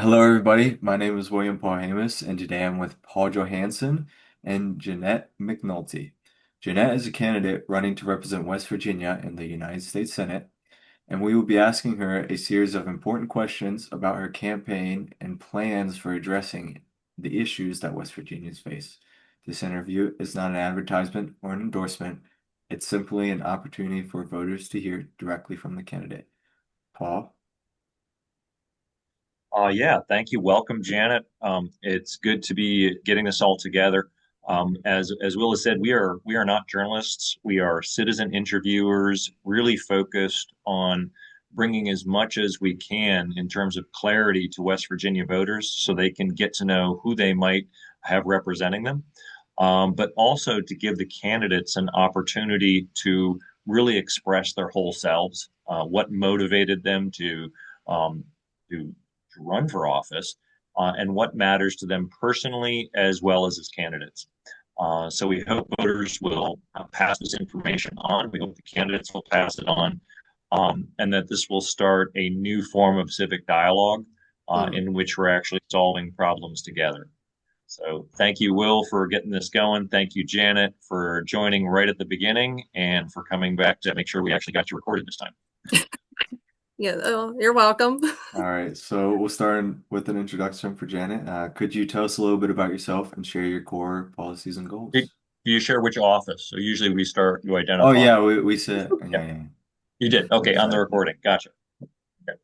Hello, everybody. My name is William Paul Hamus, and today I'm with Paul Johansson and Janet Mcnulty. Janet is a candidate running to represent West Virginia in the United States Senate, and we will be asking her a series of important questions about her campaign and plans for addressing the issues that West Virginians face. This interview is not an advertisement or an endorsement. It's simply an opportunity for voters to hear directly from the candidate. Paul? Yeah, thank you. Welcome, Janet. It's good to be getting this all together. As Will has said, we are not journalists. We are citizen interviewers, really focused on bringing as much as we can in terms of clarity to West Virginia voters, so they can get to know who they might have representing them, but also to give the candidates an opportunity to really express their whole selves, what motivated them um, to run for office, and what matters to them personally as well as candidates. So we hope voters will pass this information on. We hope the candidates will pass it on, and that this will start a new form of civic dialogue Hmm. in which we're actually solving problems together. So thank you, Will, for getting this going. Thank you, Janet, for joining right at the beginning and for coming back to make sure we actually got you recorded this time. Yeah. So, You're welcome. All right, so we'll start with an introduction for Janet. Could you tell us a little bit about yourself and share your core policies and do goals? you share which office? So usually we start, you Oh identify. yeah, we said Yeah, yeah, yeah, you did. we Okay, on the said yeah. recording. Gotcha. Okay.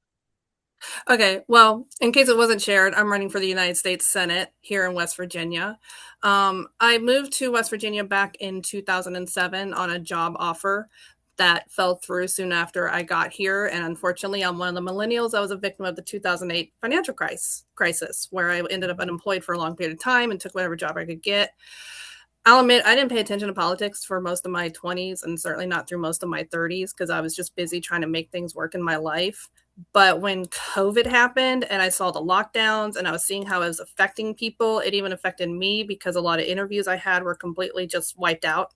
Okay, well, in case it wasn't shared, I'm running for the United States Senate here in West Virginia. I moved to West Virginia back in 2007 on a job offer that fell through soon after I got here. And unfortunately, I'm one of the millennials. I was a victim of the 2008 financial crisis, where I ended up unemployed for a long period of time and took whatever job I could get. I'll admit I didn't pay attention to politics for most of my 20s and certainly not through most of my 30s because I was just busy trying to make things work in my life. But when COVID happened and I saw the lockdowns and I was seeing how it was affecting people, it even affected me because a lot of interviews I had were completely just wiped out,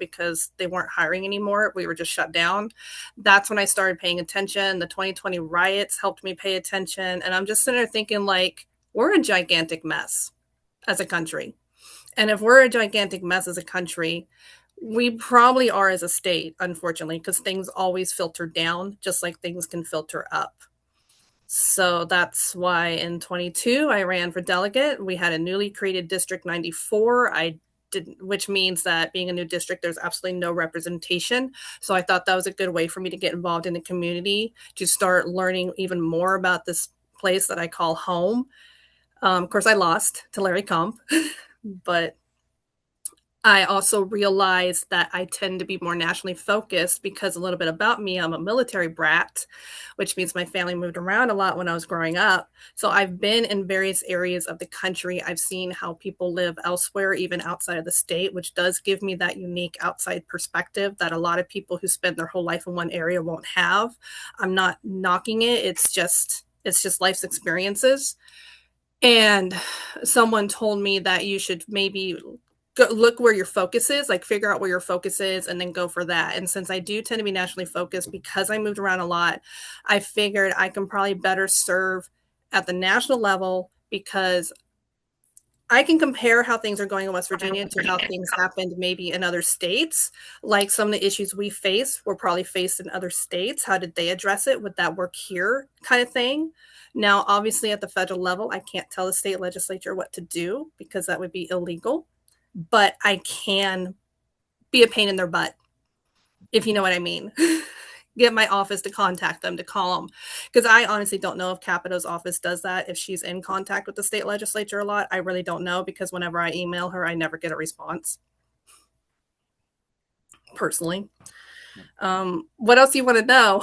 because they weren't hiring anymore. We were just shut down. That's when I started paying attention. The 2020 riots helped me pay attention. And I'm just sitting there thinking, like, we're a gigantic mess as a country. And if we're a gigantic mess as a country, we probably are as a state, unfortunately, because things always filter down, just like things can filter up. So that's why in 22 I ran for delegate. We had a newly created District 94. I didn't, which means that being a new district, there's absolutely no representation. So I thought that was a good way for me to get involved in the community, to start learning even more about this place that I call home. Of course, I lost to Larry Kump, but I also realized that I tend to be more nationally focused because a little bit about me, I'm a military brat, which means my family moved around a lot when I was growing up. So I've been in various areas of the country. I've seen how people live elsewhere, even outside of the state, which does give me that unique outside perspective that a lot of people who spend their whole life in one area won't have. I'm not knocking it. It's just life's experiences. And someone told me that you should maybe look where your focus is, like figure out where your focus is and then go for that. And since I do tend to be nationally focused because I moved around a lot, I figured I can probably better serve at the national level because I can compare how things are going in West Virginia to how things happened maybe in other states. Like some of the issues we face were probably faced in other states. How did they address it? Would that work here? Kind of thing. Now, obviously, at the federal level, I can't tell the state legislature what to do because that would be illegal, but I can be a pain in their butt, if you know what I mean. Get my office to contact them to call them. Because I honestly don't know if Capito's office does that, if she's in contact with the state legislature a lot. I really don't know because whenever I email her, I never get a response personally. What else do you want to know?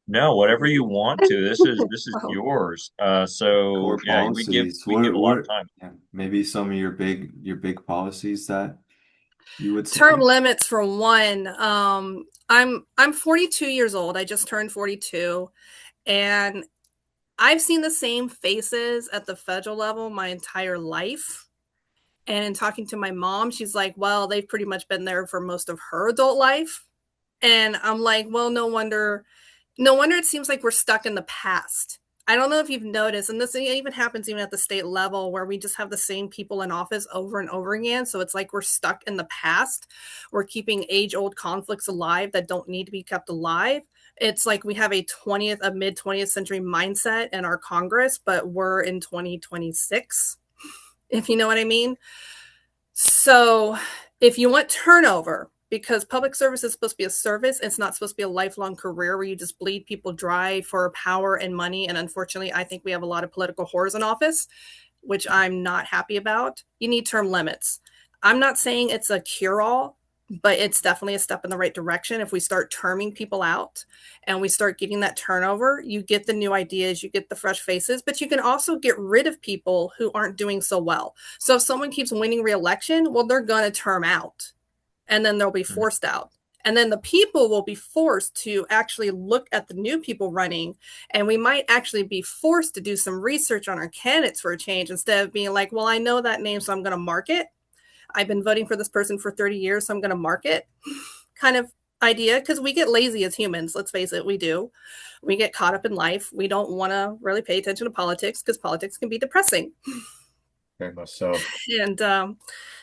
No, whatever you want to. This is Oh, yours. core So yeah, policies. we give a lot of What time. yeah, maybe some of your big policies that you would term say? Yeah. limits for one. I'm 42 years old. I just turned 42, and I've seen the same faces at the federal level my entire life. And in talking to my mom, she's like, well, they've pretty much been there for most of her adult life. And I'm like, well, no wonder it seems like we're stuck in the past. I don't know if you've noticed, and this even happens even at the state level, where we just have the same people in office over and over again. So it's like we're stuck in the past. We're keeping age old conflicts alive that don't need to be kept alive. It's like we have a mid 20th century mindset in our Congress, but we're in 2026, if you know what I mean. So if you want turnover, because public service is supposed to be a service, it's not supposed to be a lifelong career where you just bleed people dry for power and money. And unfortunately, I think we have a lot of political whores in office, which I'm not happy about. You need term limits. I'm not saying it's a cure all, but it's definitely a step in the right direction. If we start terming people out and we start getting that turnover, you get the new ideas, you get the fresh faces, but you can also get rid of people who aren't doing so well. So if someone keeps winning re-election, well, they're going to term out and then they'll be Mhm. forced out. And then the people will be forced to actually look at the new people running. And we might actually be forced to do some research on our candidates for a change instead of being like, well, I know that name, so I'm going to mark it. I've been voting for this person for 30 years, so I'm going to mark it kind of idea. Because we get lazy as humans. Let's face it, we do. We get caught up in life. We don't want to really pay attention to politics because politics can be depressing. Very much so. And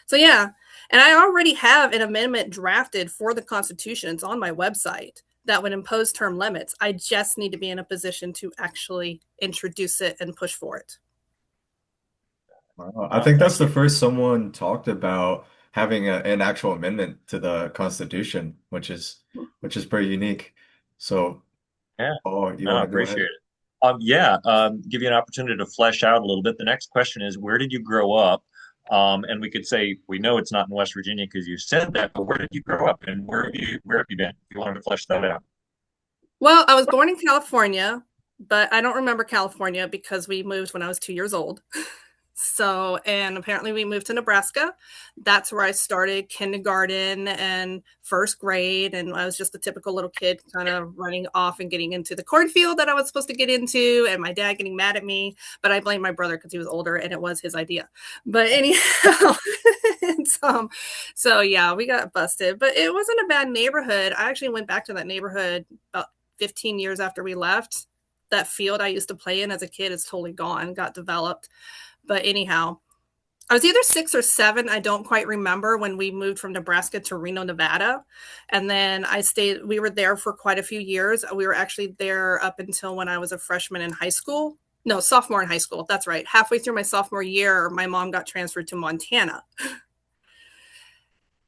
so, yeah. And I already have an amendment drafted for the Constitution. It's on my website that would impose term limits. I just need to be in a position to actually introduce it and push for it. Wow. I think that's the first someone talked about having an actual amendment to the Constitution, which is pretty unique. So, Yeah, oh, you no, I want to go appreciate ahead? it. Yeah, give you an opportunity to flesh out a little bit. The next question is, where did you grow up? And we could say we know it's not in West Virginia because you said that, but where did you grow up and where have you been? If you wanted to flesh that out. Well, I was born in California, but I don't remember California because we moved when I was 2 years old. So, and apparently we moved to Nebraska. That's where I started kindergarten and first grade. And I was just a typical little kid kind of running off and getting into the cornfield that I was supposed to get into. And my dad getting mad at me, but I blame my brother because he was older and it was his idea. But anyhow, so yeah, we got busted, but it wasn't a bad neighborhood. I actually went back to that neighborhood about 15 years after we left. That field I used to play in as a kid is totally gone, got developed. But anyhow, I was either 6 or 7. I don't quite remember when we moved from Nebraska to Reno, Nevada. And then we were there for quite a few years. We were actually there up until when I was a freshman in high school. No, sophomore in high school. That's right. Halfway through my sophomore year, my mom got transferred to Montana.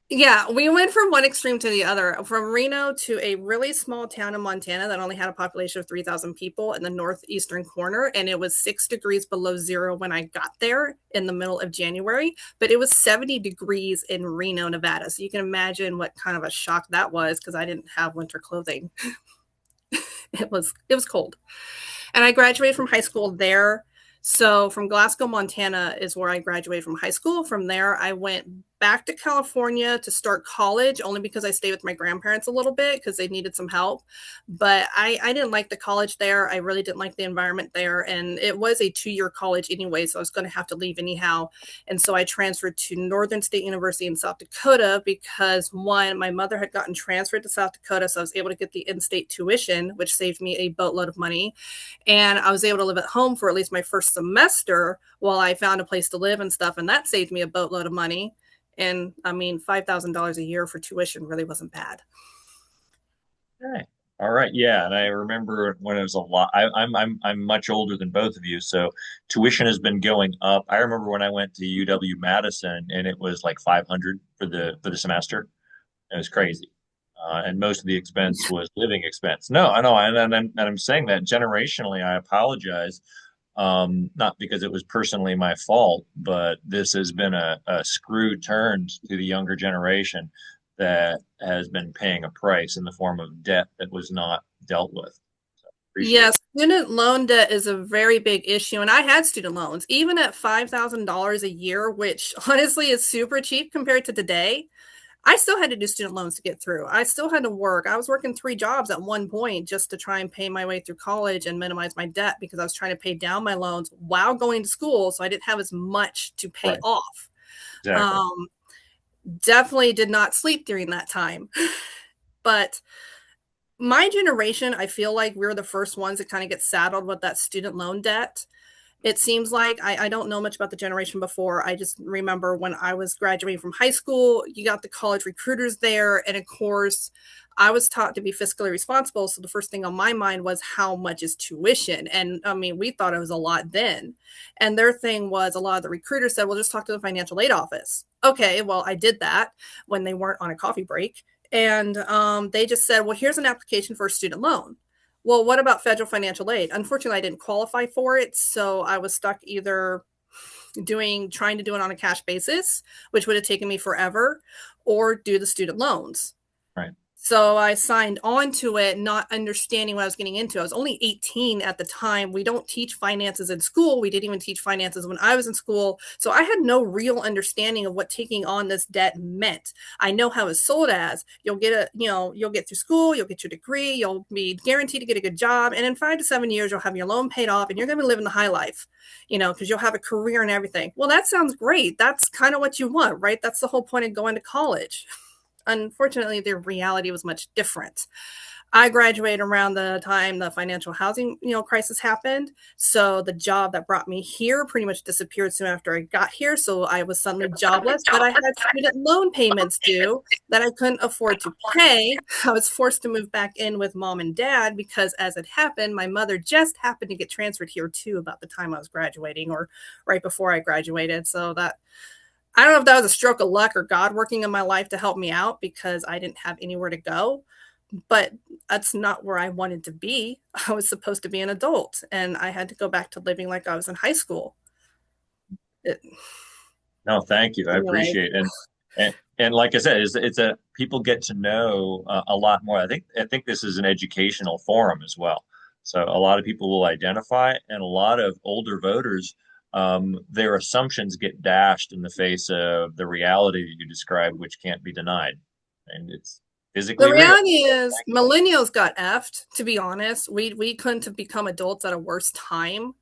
Yeah, we went from one extreme to the other, from Reno to a really small town in Montana that only had a population of 3,000 people in the northeastern corner. And it was 6 degrees below zero when I got there in the middle of January, but it was 70 degrees in Reno, Nevada. So you can imagine what kind of a shock that was because I didn't have winter clothing. It was cold. And I graduated from high school there. So from Glasgow, Montana is where I graduated from high school. From there, I went back to California to start college, only because I stayed with my grandparents a little bit because they needed some help. But I didn't like the college there. I really didn't like the environment there. And it was a 2-year college anyway, so I was going to have to leave anyhow. And so I transferred to Northern State University in South Dakota because, one, my mother had gotten transferred to South Dakota, so I was able to get the in-state tuition, which saved me a boatload of money. And I was able to live at home for at least my first semester while I found a place to live and stuff. And that saved me a boatload of money. And I mean, $5,000 a year for tuition really wasn't bad. Okay. All right. Yeah, and I remember when it was a lot. I'm much older than both of you, so tuition has been going up. I remember when I went to UW Madison, and it was like 500 for the semester. It was crazy. And most of the expense was living expense. No, I know, and I'm saying that generationally. I apologize, not because it was personally my fault, but this has been a screw turned to the younger generation that has been paying a price in the form of debt that was not dealt with. So appreciate Yes, student loan debt is a very big issue. And I had student loans, even at $5,000 a year, which honestly is super cheap compared to today. I still had to do student loans to get through. I still had to work. I was working 3 jobs at one point just to try and pay my way through college and minimize my debt because I was trying to pay down my loans while going to school. So I didn't have as much to it. pay Right. off. Exactly. Um, Definitely did not sleep during that time. But My generation, I feel like we're the first ones that kind of get saddled with that student loan debt. It seems like I don't know much about the generation before. I just remember when I was graduating from high school, you got the college recruiters there. And of course, I was taught to be fiscally responsible. So the first thing on my mind was how much is tuition? And I mean, we thought it was a lot then. And their thing was a lot of the recruiters said, well, just talk to the financial aid office. Okay, well, I did that when they weren't on a coffee break. And they just said, well, here's an application for a student loan. Well, what about federal financial aid? Unfortunately, I didn't qualify for it, so I was stuck either trying to do it on a cash basis, which would have taken me forever, or do the student loans. Right. So I signed on to it, not understanding what I was getting into. I was only 18 at the time. We don't teach finances in school. We didn't even teach finances when I was in school. So I had no real understanding of what taking on this debt meant. I know how it's sold as. You'll get you'll get through school, you'll get your degree, you'll be guaranteed to get a good job. And in 5 to 7 years, you'll have your loan paid off and you're going to be living the high life, because you'll have a career and everything. Well, that sounds great. That's kind of what you want, right? That's the whole point of going to college. Unfortunately, the reality was much different. I graduated around the time the financial housing, crisis happened. So the job that brought me here pretty much disappeared soon after I got here. So I was suddenly jobless, but I had student loan payments due that I couldn't afford to pay. I was forced to move back in with mom and dad because, as it happened, my mother just happened to get transferred here too about the time I was graduating or right before I graduated. So that I don't know if that was a stroke of luck or God working in my life to help me out because I didn't have anywhere to go. But that's not where I wanted to be. I was supposed to be an adult and I had to go back to living like I was in high school. It, No, thank you. I anyway, appreciate it. And like I said, it's a people get to know a lot more. I think this is an educational forum as well. So a lot of people will identify, and a lot of older voters, their assumptions get dashed in the face of the reality that you described, which can't be denied, and it's the physically real. reality is Thank you. millennials got effed, to be honest. We couldn't have become adults at a worse time.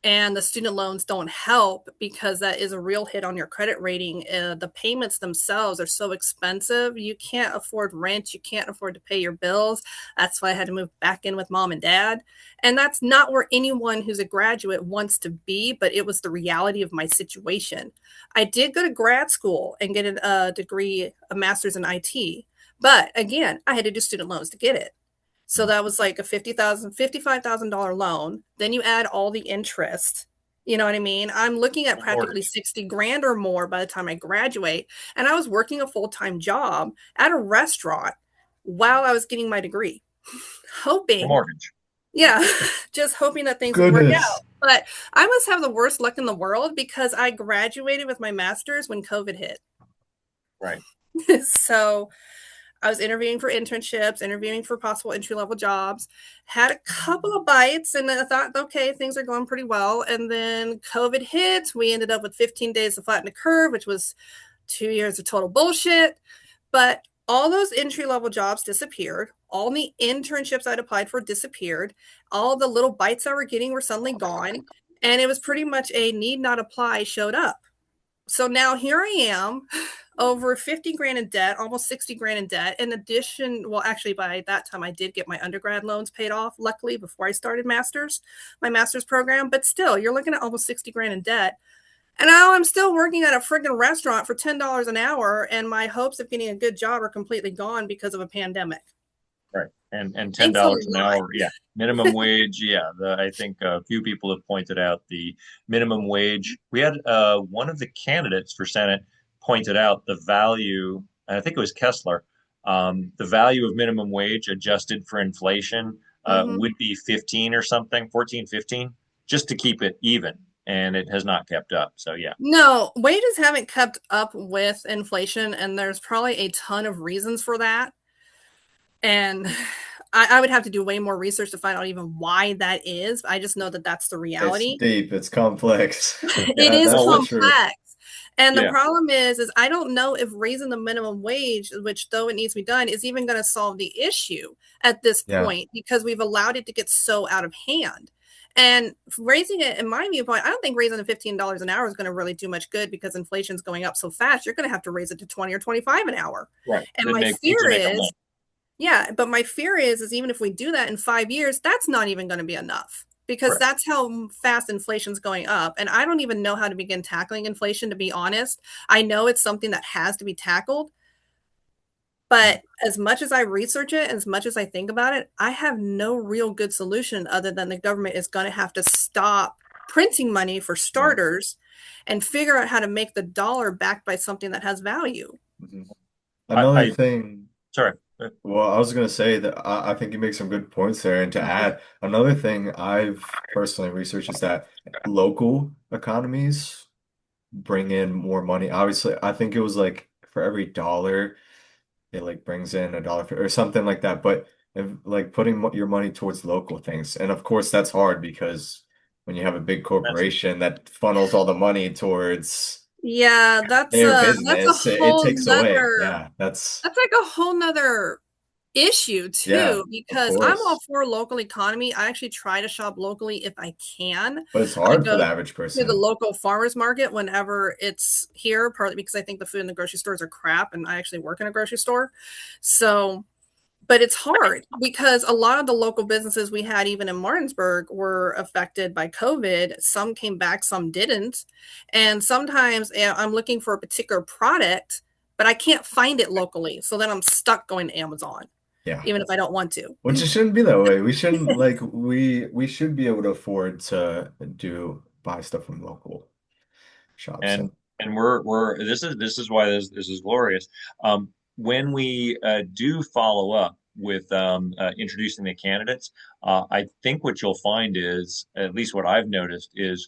And the student loans don't help because that is a real hit on your credit rating. The payments themselves are so expensive. You can't afford rent. You can't afford to pay your bills. That's why I had to move back in with mom and dad. And that's not where anyone who's a graduate wants to be, but it was the reality of my situation. I did go to grad school and get a degree, a master's in IT. But again, I had to do student loans to get it. So that was like a $55,000 loan. Then you add all the interest. You know what I mean? I'm looking at A practically mortgage. 60 grand or more by the time I graduate. And I was working a full-time job at a restaurant while I was getting my degree, A hoping, mortgage. yeah, just hoping that things would work Goodness. out. But I must have the worst luck in the world because I graduated with my master's when COVID hit. Right. So I was interviewing for internships, interviewing for possible entry level jobs, had a couple of bites, and I thought, okay, things are going pretty well. And then COVID hit. We ended up with 15 days to flatten the curve, which was 2 years of total bullshit. But all those entry level jobs disappeared. All the internships I'd applied for disappeared. All the little bites I were getting were suddenly gone. And it was pretty much a need not apply showed up. So now here I am, over 50 grand in debt, almost 60 grand in debt. In addition, well, actually, by that time, I did get my undergrad loans paid off, luckily, before I started my master's program. But still, you're looking at almost 60 grand in debt. And now I'm still working at a friggin' restaurant for $10 an hour, and my hopes of getting a good job are completely gone because of a pandemic. Right. And ten Thanks a dollars an lot. hour, yeah. Minimum wage, yeah. I think a few people have pointed out the minimum wage. We had one of the candidates for Senate pointed out the value, and I think it was Kessler, the value of minimum wage adjusted for inflation Mm-hmm. would be 15 or something, 14, 15, just to keep it even. And it has not kept up. So yeah. No, wages haven't kept up with inflation, and there's probably a ton of reasons for that. And I would have to do way more research to find out even why that is. I just know that that's the It's reality. deep, it's complex. It Yeah, is that's Well, for let's, sure. complex. And the yeah, problem is I don't know if raising the minimum wage, which though it needs to be done, is even going to solve the issue at this Yeah. point because we've allowed it to get so out of hand. And raising it, in my viewpoint, I don't think raising it $15 an hour is going to really do much good because inflation's going up so fast. You're going to have to raise it to 20 or 25 an hour. right. And It my needs to fear make a is month. Yeah, but my fear is even if we do that in 5 years, that's not even going to be enough because Correct. that's how fast inflation's going up. And I don't even know how to begin tackling inflation, to be honest. I know it's something that has to be tackled, but as much as I research it, as much as I think about it, I have no real good solution other than the government is going to have to stop printing money for Yeah. starters and figure out how to make the dollar backed by something that has value. Mhm. I, Another I thing, sorry. well, I was going to say that I think you make some good points there. And to add, another thing I've personally researched is that local economies bring in more money. Obviously, I think it was like for every dollar, it like brings in a dollar or something like that. But if, like putting your money towards local things, and of course that's hard because when you have a big That's corporation that funnels all the money towards Yeah, their that's a business, it whole takes away. nother Yeah, that's that's like a whole nother issue yeah, too, of because I'm all course. for local economy. I actually try to shop locally if I can. But it's I hard for go the average to the person. local farmers market whenever it's here, partly because I think the food in the grocery stores are crap, and I actually work in a grocery store. So, but it's hard because a lot of the local businesses we had, even in Martinsburg, were affected by COVID. Some came back, some didn't. And sometimes I'm looking for a particular product, but I can't find it locally. So then I'm stuck going to Amazon, Yeah. even if I don't want to. Which it shouldn't be that way. We shouldn't like we should be able to afford to do buy stuff from local shops. and So we're this is why this is glorious. When we do follow up with introducing the candidates, I think what you'll find is, at least what I've noticed, is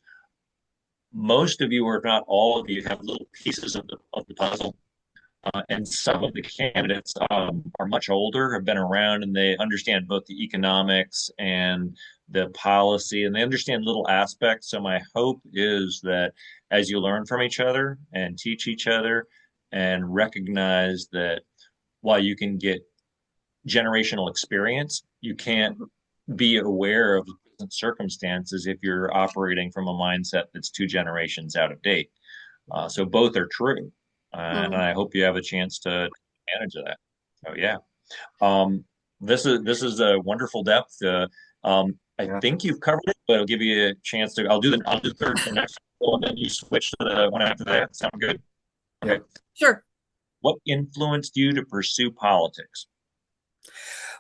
most of you, or if not all of you, have little pieces of the puzzle. And some of the candidates are much older, have been around, and they understand both the economics and the policy, and they understand little aspects. So my hope is that as you learn from each other and teach each other and recognize that while you can get generational experience, you can't be aware of the present circumstances if you're operating from a mindset that's two generations out of date. So both are true, and Mm. I hope you have a chance to take advantage of that. So yeah, um, this is a wonderful depth. I yeah. think you've covered it, but I'll give you a chance to. I'll do the third the next one, and then you switch to the one after that. Sound good? Okay. Yep. Sure. What influenced you to pursue politics?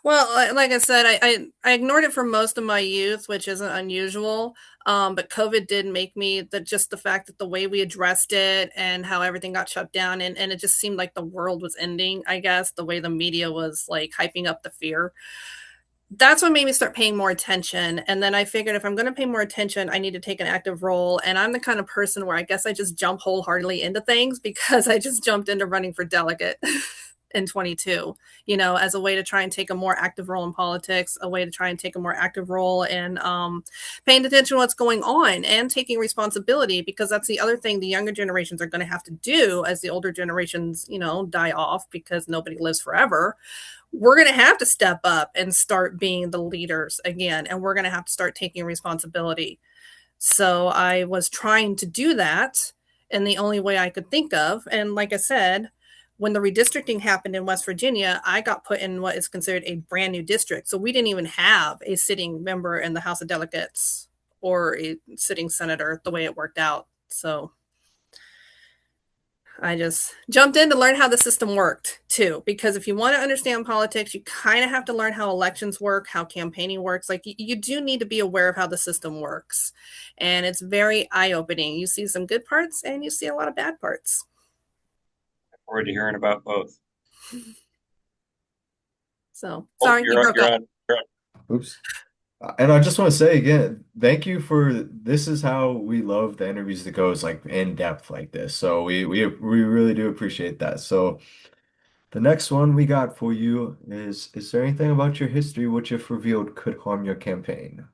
Well, like I said, I ignored it for most of my youth, which isn't unusual. But COVID did make me just the fact that the way we addressed it and how everything got shut down, and it just seemed like the world was ending, I guess, the way the media was like hyping up the fear. That's what made me start paying more attention. And then I figured if I'm going to pay more attention, I need to take an active role. And I'm the kind of person where I guess I just jump wholeheartedly into things because I just jumped into running for delegate in 22, as a way to try and take a more active role in politics, a way to try and take a more active role in paying attention to what's going on and taking responsibility, because that's the other thing the younger generations are going to have to do as the older generations, die off because nobody lives forever. We're going to have to step up and start being the leaders again, and we're going to have to start taking responsibility. So I was trying to do that in the only way I could think of. And like I said, when the redistricting happened in West Virginia, I got put in what is considered a brand new district. So we didn't even have a sitting member in the House of Delegates or a sitting senator the way it worked out. So I just jumped in to learn how the system worked too, because if you want to understand politics, you kind of have to learn how elections work, how campaigning works. Like you do need to be aware of how the system works. And it's very eye opening. You see some good parts and you see a lot of bad parts. Forward to hearing about both. So Oh, sorry, you broke you're up. on. You're on. Oops. And I just want to say again, thank you for this is how we love the interviews that goes like in depth like this. So we really do appreciate that. So the next one we got for you is there anything about your history which if revealed could harm your campaign?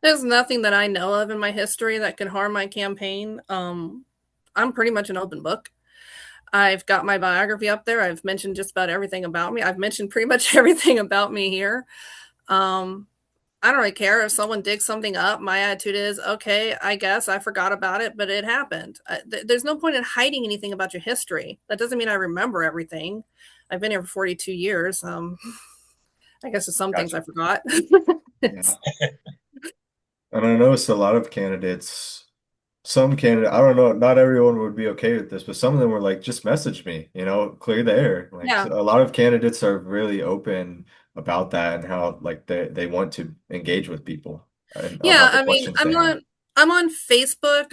There's nothing that I know of in my history that can harm my campaign. I'm pretty much an open book. I've got my biography up there. I've mentioned just about everything about me. I've mentioned pretty much everything about me here. Um, I don't really care if someone digs something up. My attitude is, okay, I guess I forgot about it, but it happened. There's no point in hiding anything about your history. That doesn't mean I remember everything. I've been here for 42 years. I guess there's some things Gotcha. I forgot. Yeah. And I noticed a lot of candidates, some candidate, I don't know, not everyone would be okay with this, but some of them were like, just message me, clear the air. Like Yeah. so a lot of candidates are really open about that and how like they want to engage with people and Yeah, about the I mean, questions they have. I'm on Facebook.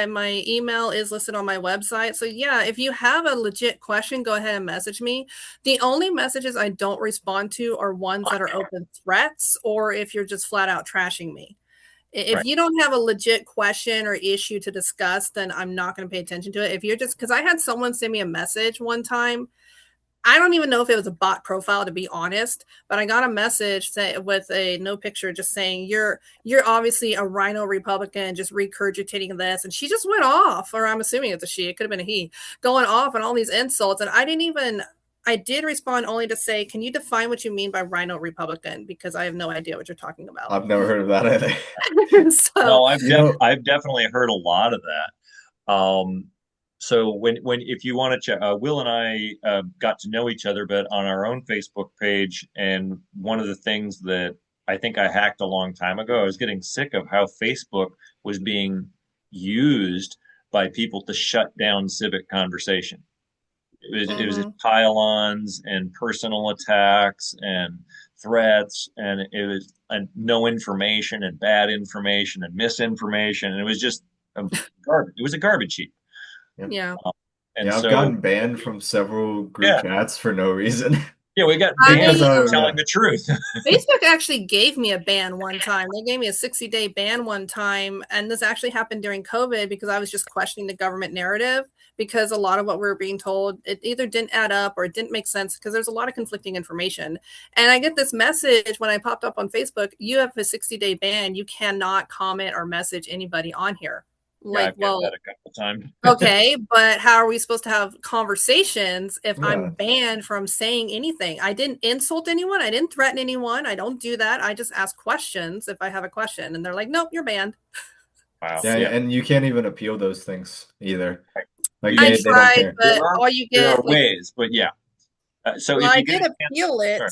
My email is listed on my website. So yeah, if you have a legit question, go ahead and message me. The only messages I don't respond to are ones that are open threats or if you're just flat out trashing me. If Right. you don't have a legit question or issue to discuss, then I'm not going to pay attention to it. If you're just because I had someone send me a message one time. I don't even know if it was a bot profile to be honest, but I got a message with a no picture just saying you're obviously a rhino Republican just regurgitating this, and she just went off, or I'm assuming it's a she, it could have been a he, going off on all these insults, and I did respond only to say, can you define what you mean by rhino Republican because I have no idea what you're talking about. I've never heard of that either. So No, You know, I've definitely heard a lot of that. So when if you want to check, Will and I got to know each other, but on our own Facebook page, and one of the things that I think I hacked a long time ago, I was getting sick of how Facebook was being used by people to shut down civic conversation. It was just mhm. pile-ons and personal attacks and threats, and it was no information and bad information and misinformation, and it was just garbage. It was a garbage heap. yeah, Yeah. And yeah, I've so, gotten banned from several group yeah, chats for no reason yeah, we got because banned I for of telling yeah, the truth. Facebook actually gave me a ban one time. They gave me a 60-day ban one time. And this actually happened during COVID because I was just questioning the government narrative because a lot of what we were being told, it either didn't add up or it didn't make sense because there's a lot of conflicting information. And I get this message when I popped up on Facebook, you have a 60-day ban. You cannot comment or message anybody on here. Yeah, Like, I've gotten well, that a couple of times. okay, but how are we supposed to have conversations if I'm yeah. banned from saying anything? I didn't insult anyone. I didn't threaten anyone. I don't do that. I just ask questions if I have a question. And they're like, nope, you're banned. Wow. Yeah, Yeah. and you can't even appeal those things either. Like You, I they don't tried, care. but all you there get, are like, ways, but yeah. So well, if I you get did a chance, appeal it. sorry.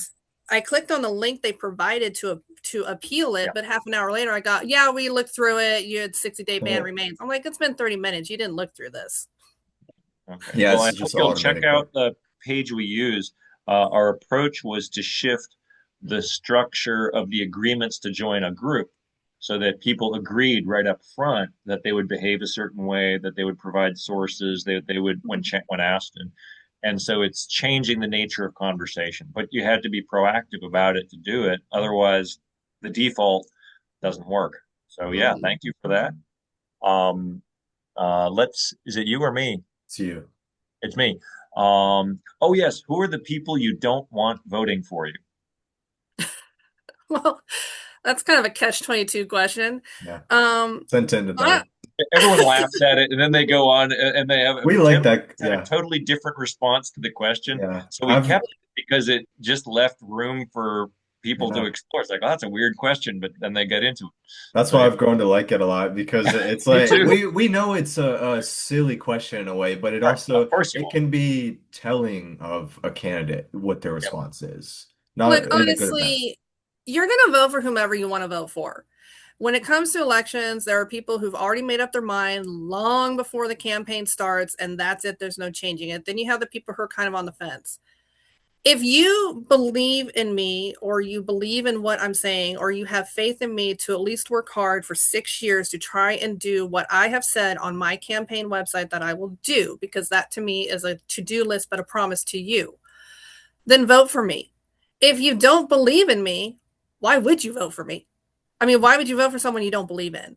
I clicked on the link they provided to appeal Yeah. it, but half an hour later I got, yeah, we looked through it. You had 60-day ban remains. I'm like, it's been 30 minutes. You didn't look through this. Okay. Yeah, Well, it's I hope just you'll check automatic out though. the page we use. Our approach was to shift the structure of the agreements to join a group so that people agreed right up front that they would behave a certain way, that they would provide sources, they would when asked, and so it's changing the nature of conversation. But you had to be proactive about it to do it. Otherwise, the default doesn't work. So yeah, Mhm. thank you for that. Is it you or me? It's you. It's me. Oh yes, who are the people you don't want voting for you? Well, that's kind of a catch-22 question. Yeah, Um, it's intended that I, way. Everyone laughs at it, and then they go on, and they have We like generally that. had a Yeah, totally different response to the question. yeah. So we I've kept it because it just left room for people to yeah. explore. It's like, oh, that's a weird question, but then they get into it. That's So why yeah, I've grown to like it a lot because it's me like too. we know it's a silly question in a way, but it Right. Of also course you it won't. can be telling of a candidate what their Yep. response is. look, Not in a good or bad. honestly, you're going to vote for whomever you want to vote for. When it comes to elections, there are people who've already made up their mind long before the campaign starts, and that's it. There's no changing it. Then you have the people who are kind of on the fence. If you believe in me, or you believe in what I'm saying, or you have faith in me to at least work hard for 6 years to try and do what I have said on my campaign website that I will do, because that to me is a to do list, but a promise to you, then vote for me. If you don't believe in me, why would you vote for me? I mean, why would you vote for someone you don't believe in?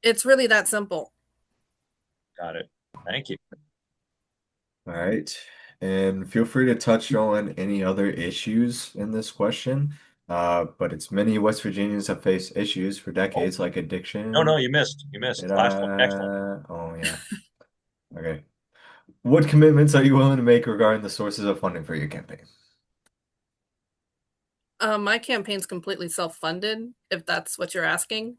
It's really that simple. Got it. Thank you. All right. And feel free to touch on any other issues in this question. But it's many West Virginians have faced issues for Oh, decades, like no, no, addiction. you missed. You missed. And Last one. Next one. oh yeah. Okay. What commitments are you willing to make regarding the sources of funding for your campaign? My campaign's completely self-funded, if that's what you're asking.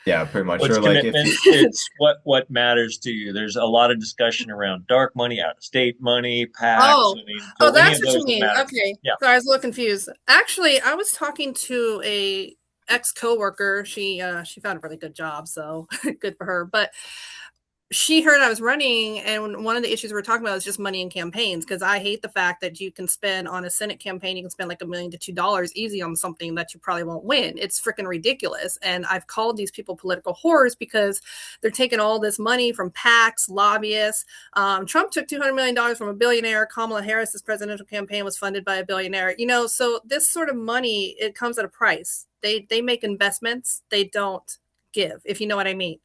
Yeah, pretty much. What's Or like if commitment? you, It's what matters to you. There's a lot of discussion around dark money, out of state money, PACs. Oh, I mean, oh, so any that's of what you those that mean. matter. Okay. Yeah. Sorry, I was a little confused. Actually, I was talking to a ex coworker. She found a really good job, so good for her. But she heard I was running, and one of the issues we were talking about is just money in campaigns, because I hate the fact that you can spend on a Senate campaign, you can spend like $1 million to $2 easy on something that you probably won't win. It's freaking ridiculous. And I've called these people political whores because they're taking all this money from PACs, lobbyists. Trump took $200 million from a billionaire. Kamala Harris's presidential campaign was funded by a billionaire. So this sort of money, it comes at a price. They make investments, they don't give, if you know what I mean.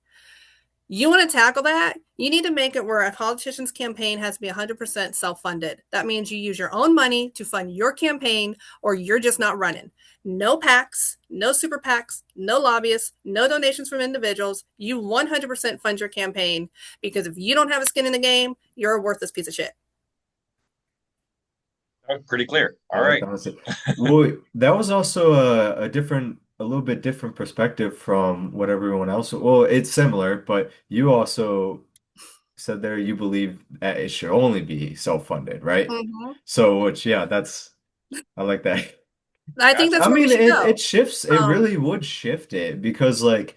You want to tackle that? You need to make it where a politician's campaign has to be 100% self funded. That means you use your own money to fund your campaign, or you're just not running. No PACs, no super PACs, no lobbyists, no donations from individuals. You 100% fund your campaign, because if you don't have a skin in the game, you're a worthless piece of shit. Pretty clear. I All like right. that answer. Well, that was also a little bit different perspective from what everyone else. Well, it's similar, but you also said there you believe that it should only be self-funded, right? Mm-hmm. So, which, yeah, I like that. I think Gotcha. that's I where we mean, should it go. shifts, it Um, really would shift it because, like,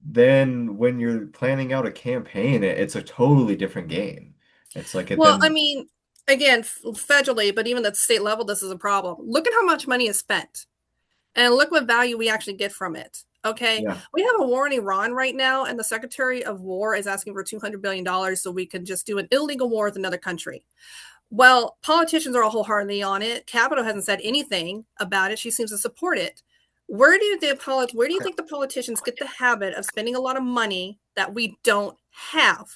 then when you're planning out a campaign, it's a totally different game. It's like it well, I then, mean, again, federally, but even at the state level, this is a problem. Look at how much money is spent. And look what value we actually get from it. Okay. yeah. We have a war in Iran right now, and the Secretary of War is asking for $200 billion so we can just do an illegal war with another country. Well, politicians are all wholeheartedly on it. Capito hasn't said anything about it. She seems to support it. Where do you think the politicians get the habit of spending a lot of money that we don't have?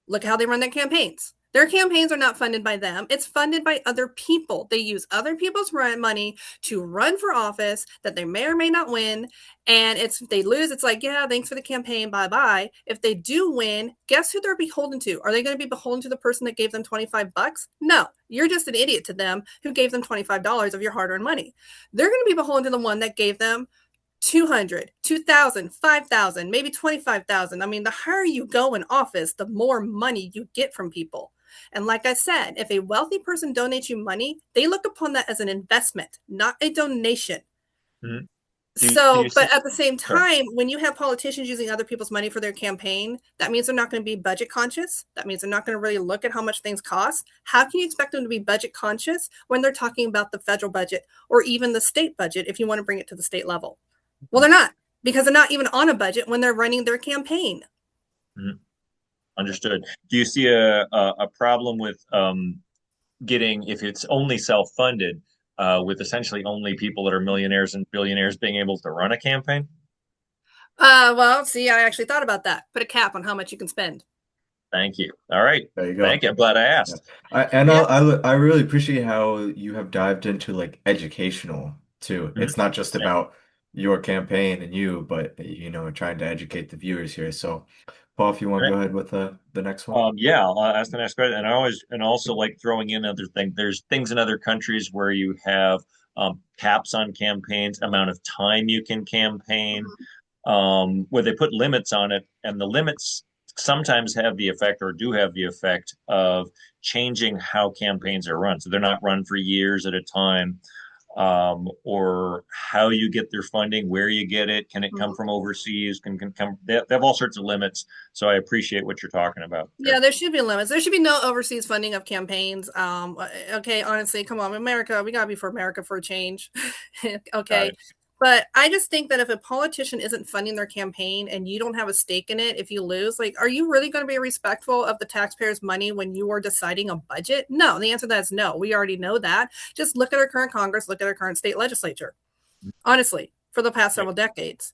Look how they run their campaigns. Their campaigns are not funded by them. It's funded by other people. They use other people's money to run for office that they may or may not win. And if they lose, it's like, yeah, thanks for the campaign. Bye bye. If they do win, guess who they're beholden to? Are they going to be beholden to the person that gave them 25 bucks? No, you're just an idiot to them who gave them $25 of your hard earned money. They're going to be beholden to the one that gave them 200, 2,000, 5,000, maybe 25,000. I mean, the higher you go in office, the more money you get from people. And like I said, if a wealthy person donates you money, they look upon that as an investment, not a donation. Mhm. Do you So, see? but at the same Sorry. time, when you have politicians using other people's money for their campaign, that means they're not going to be budget conscious. That means they're not going to really look at how much things cost. How can you expect them to be budget conscious when they're talking about the federal budget or even the state budget if you want to bring it to the state level? Well, they're not, because they're not even on a budget when they're running their campaign. Mhm. Understood. Do you see a problem with getting, if it's only self-funded, with essentially only people that are millionaires and billionaires being able to run a campaign? Well, see, I actually thought about that. Put a cap on how much you can spend. Thank you. All right. There you Thank go. you. I'm glad I Yeah. asked. Yeah. I really appreciate how you have dived into like educational too. Mhm. It's not just Same. about your campaign and you, but trying to educate the viewers here. So, Paul, if you want to go ahead with the next one. Yeah, I'll ask the next question. And also like throwing in other things. There's things in other countries where you have caps on campaigns, amount of time you can campaign, where they put limits on it, and the limits sometimes have the effect or do have the effect of changing how campaigns are run. So they're not run for years at a time, or how you get their funding, where you get it, can it come Mhm. from overseas, can come, they have all sorts of limits. So I appreciate what you're talking about Yeah, there. there should be limits. There should be no overseas funding of campaigns. Okay, honestly, come on, America, we gotta be for America for a change. Got Okay. it. But I just think that if a politician isn't funding their campaign and you don't have a stake in it, if you lose, like, are you really going to be respectful of the taxpayers' money when you are deciding a budget? No, the answer to that is no. We already know that. Just look at our current Congress, look at our current state legislature, honestly, for the past Right. several decades.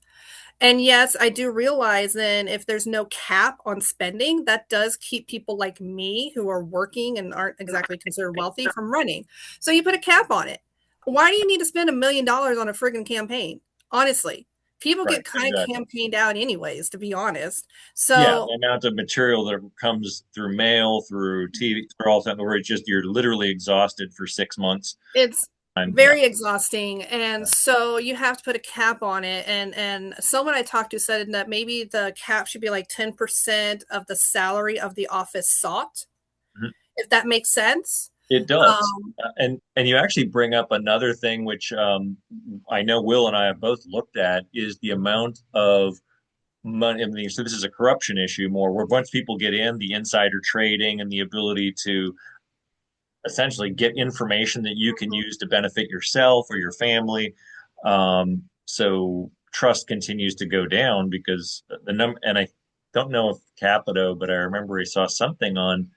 And yes, I do realize then if there's no cap on spending, that does keep people like me who are working and aren't exactly considered wealthy from running. So you put a cap on it. Why do you need to spend $1 million on a friggin' campaign? Honestly, people Right. get kind of Exactly. campaigned out anyways, to be honest. Yeah, So the amount of material that comes through mail, through TV, through all that, where it's just you're literally exhausted for 6 months. it's Yeah, Very exhausting. And so you have to put a cap on it. And someone I talked to said that maybe the cap should be like 10% of the salary of the office sought, mhm. if that makes sense. It does. Um, And you actually bring up another thing, which I know Will and I have both looked at, is the amount of money. I mean, so this is a corruption issue more, where once people get in, the insider trading and the ability to essentially get information that you can use to benefit yourself or your family. So trust continues to go down because the number, and I don't know if Capito, but I remember I saw something on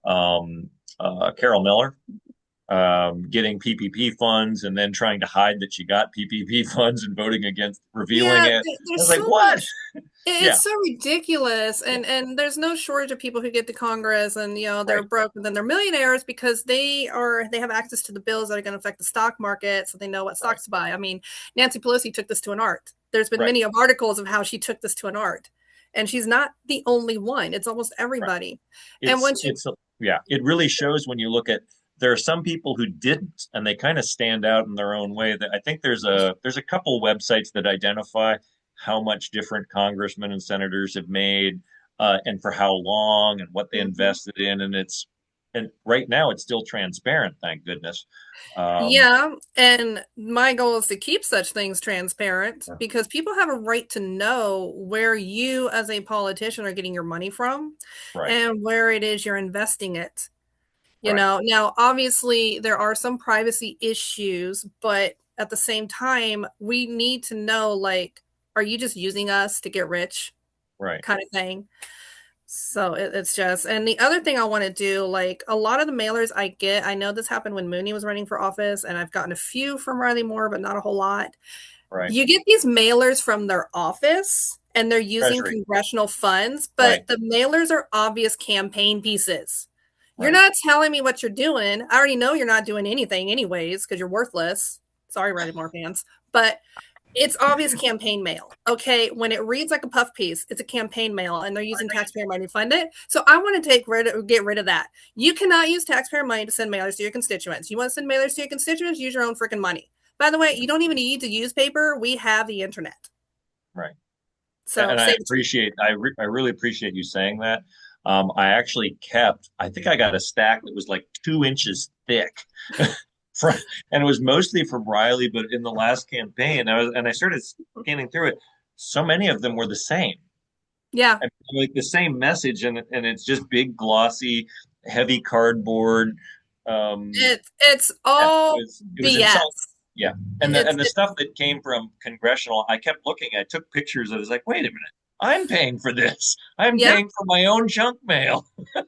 um, Carol Miller getting PPP funds and then trying to hide that she got PPP funds and voting against revealing yeah, it. I was there's like, so what? much. Yeah, It's so ridiculous, yeah, and there's no shortage of people who get to Congress, and they're right, broke, and then they're millionaires because they have access to the bills that are going to affect the stock market, so they know what right, stocks to buy. I mean, Nancy Pelosi took this to an art. There's been right. many of articles of how she took this to an art, and she's not the only one. It's almost Right. everybody. And once you, Yeah, it really shows when you look at there are some people who didn't and they kind of stand out in their own way. That I think there's a couple websites that identify how much different congressmen and senators have made and for how long and what they Mhm. invested in and right now it's still transparent, thank goodness. Um, Yeah, and my goal is to keep such things transparent because people have a right to know where you, as a politician, are getting your money from right, and where it is you're investing it. right, Now obviously there are some privacy issues, but at the same time, we need to know, like, are you just using us to get rich right, kind of thing? So it's just, and the other thing I want to do, like a lot of the mailers I get, I know this happened when Mooney was running for office, and I've gotten a few from Riley Moore, but not a whole lot. right. You get these mailers from their office and they're using Treasury, congressional funds, right, but the mailers are obvious campaign pieces. You're right, not telling me what you're doing. I already know you're not doing anything, anyways, because you're worthless. Sorry, Riley Moore fans. But it's obvious campaign mail. Okay. When it reads like a puff piece, it's a campaign mail and they're using taxpayer money to fund it. So I want to get rid of that. You cannot use taxpayer money to send mailers to your constituents. You want to send mailers to your constituents, use your own freaking money. By the way, you don't even need to use paper. We have the internet. right. So And I save it. appreciate I really appreciate you saying that. I actually kept I think I got a stack that was like 2 inches thick from, and it was mostly from Riley, but in the last campaign I started scanning through it. So many of them were the same. Yeah. I mean, like the same message and it's just big glossy heavy cardboard. It's Yeah, all it was BS. insulting. Yeah. It's And the stuff that came from congressional, I kept looking, I took pictures. I was like, wait a minute, I'm paying for this. I'm yeah. paying for my own junk mail. This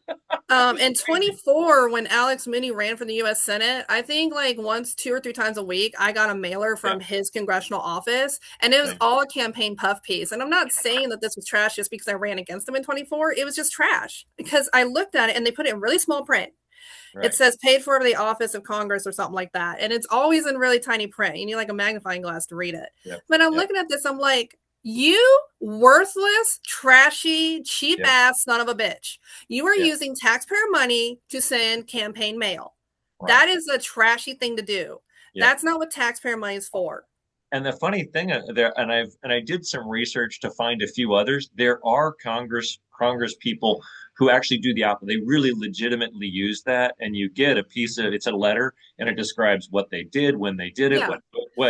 is In crazy. 24, when Alex Mooney ran for the U.S. Senate, I think like once, 2 or 3 times a week, I got a mailer Yeah. from his congressional office, and it was Same. all a campaign puff piece. And I'm not saying that this was trash just because I ran against him in 24. It was just trash because I looked at it and they put it in really small print. It Right. says paid for by the office of Congress or something like that. And it's always in really tiny print. You need like a magnifying glass to read it. Yep. But I'm Yep. looking at this, I'm like, you worthless, trashy, cheap Yep. ass son of a bitch. You are Yeah. using taxpayer money to send campaign mail. Right. That is a trashy thing to do. Yeah. That's not what taxpayer money is for. And the funny thing there, and I did some research to find a few others. There are Congress people who actually do the opposite. They really legitimately use that, and you get a piece of it's a letter, and it describes what they did, when they did it, Yeah.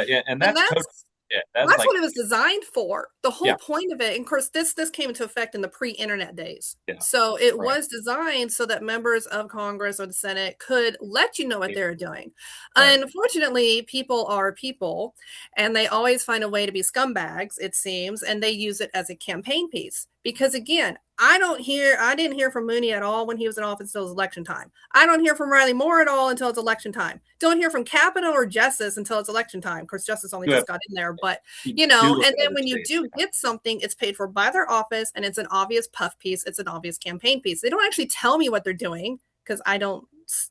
yeah, and And that's totally it. That's that's like what it was designed for. The whole yeah, point of it, and of course, this came into effect in the pre-internet days. yeah, So it right, was designed so that members of Congress or the Senate could let you know what they're doing. right, Unfortunately, people are people, and they always find a way to be scumbags, it seems, and they use it as a campaign piece. Because again, I didn't hear from Mooney at all when he was in office until it was election time. I don't hear from Riley Moore at all until it's election time. Don't hear from Capito or Justice until it's election time. Of course, Justice only you just have got in there, but you do look and at then other when you states. do get something, it's paid for by their office and it's an obvious puff piece, it's an obvious campaign piece. They don't actually tell me what they're doing because I don't,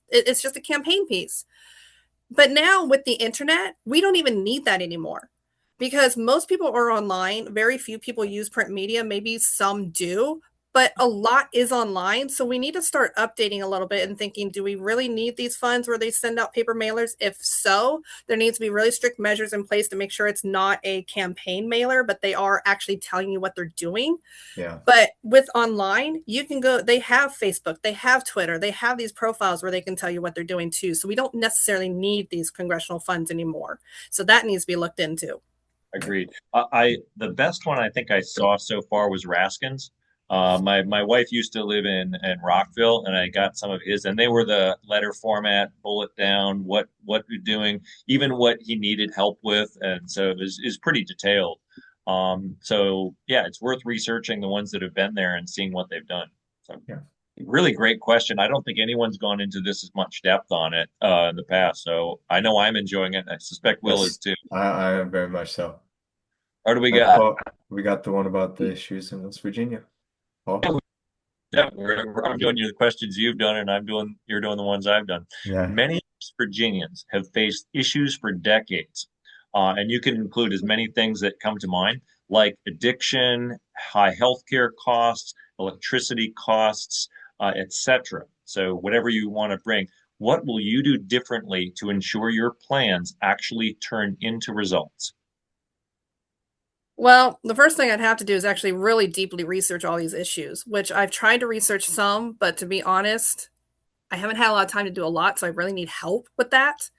it's just a campaign piece. But now with the internet, we don't even need that anymore because most people are online. Very few people use print media. Maybe some do, but a lot is online. So we need to start updating a little bit and thinking, do we really need these funds where they send out paper mailers? If so, there needs to be really strict measures in place to make sure it's not a campaign mailer, but they are actually telling you what they're doing. Yeah. But with online, you can go, they have Facebook, they have Twitter, they have these profiles where they can tell you what they're doing too. So we don't necessarily need these congressional funds anymore. So that needs to be looked into. Agreed. The best one I think I saw so far was Raskin's. My wife used to live in Rockville, and I got some of his, and they were the letter format, bullet down, what you're doing, even what he needed help with, and so it is pretty detailed. So yeah, it's worth researching the ones that have been there and seeing what they've done. So Yeah. really great question. I don't think anyone's gone into this as much depth on it in the past, so I know I'm enjoying it. I suspect Will is Yes, too. I am very much so. What do we All right, got? Paul, we got the one about the issues in West Virginia. Paul? Yeah, I'm doing you the questions you've done, and you're doing the ones I've done. Yeah. Many West Virginians have faced issues for decades, and you can include as many things that come to mind, like addiction, high healthcare costs, electricity costs, etc. So whatever you want to bring, what will you do differently to ensure your plans actually turn into results? Well, the first thing I'd have to do is actually really deeply research all these issues, which I've tried to research some, but to be honest, I haven't had a lot of time to do a lot, so I really need help with that.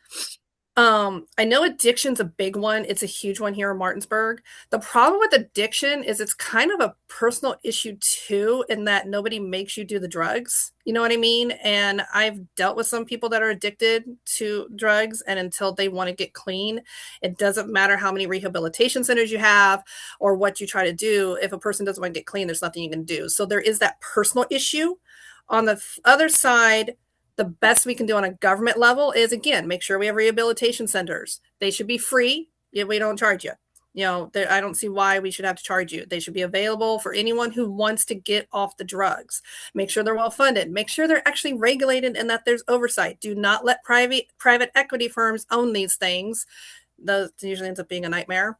I know addiction's a big one. It's a huge one here in Martinsburg. The problem with addiction is it's kind of a personal issue too, in that nobody makes you do the drugs. You know what I mean? And I've dealt with some people that are addicted to drugs, and until they want to get clean, it doesn't matter how many rehabilitation centers you have or what you try to do. If a person doesn't want to get clean, there's nothing you can do. So there is that personal issue. On the other side, the best we can do on a government level is, again, make sure we have rehabilitation centers. They should be free if we don't charge you. I don't see why we should have to charge you. They should be available for anyone who wants to get off the drugs. Make sure they're well funded. Make sure they're actually regulated and that there's oversight. Do not let private equity firms own these things. Those usually ends up being a nightmare.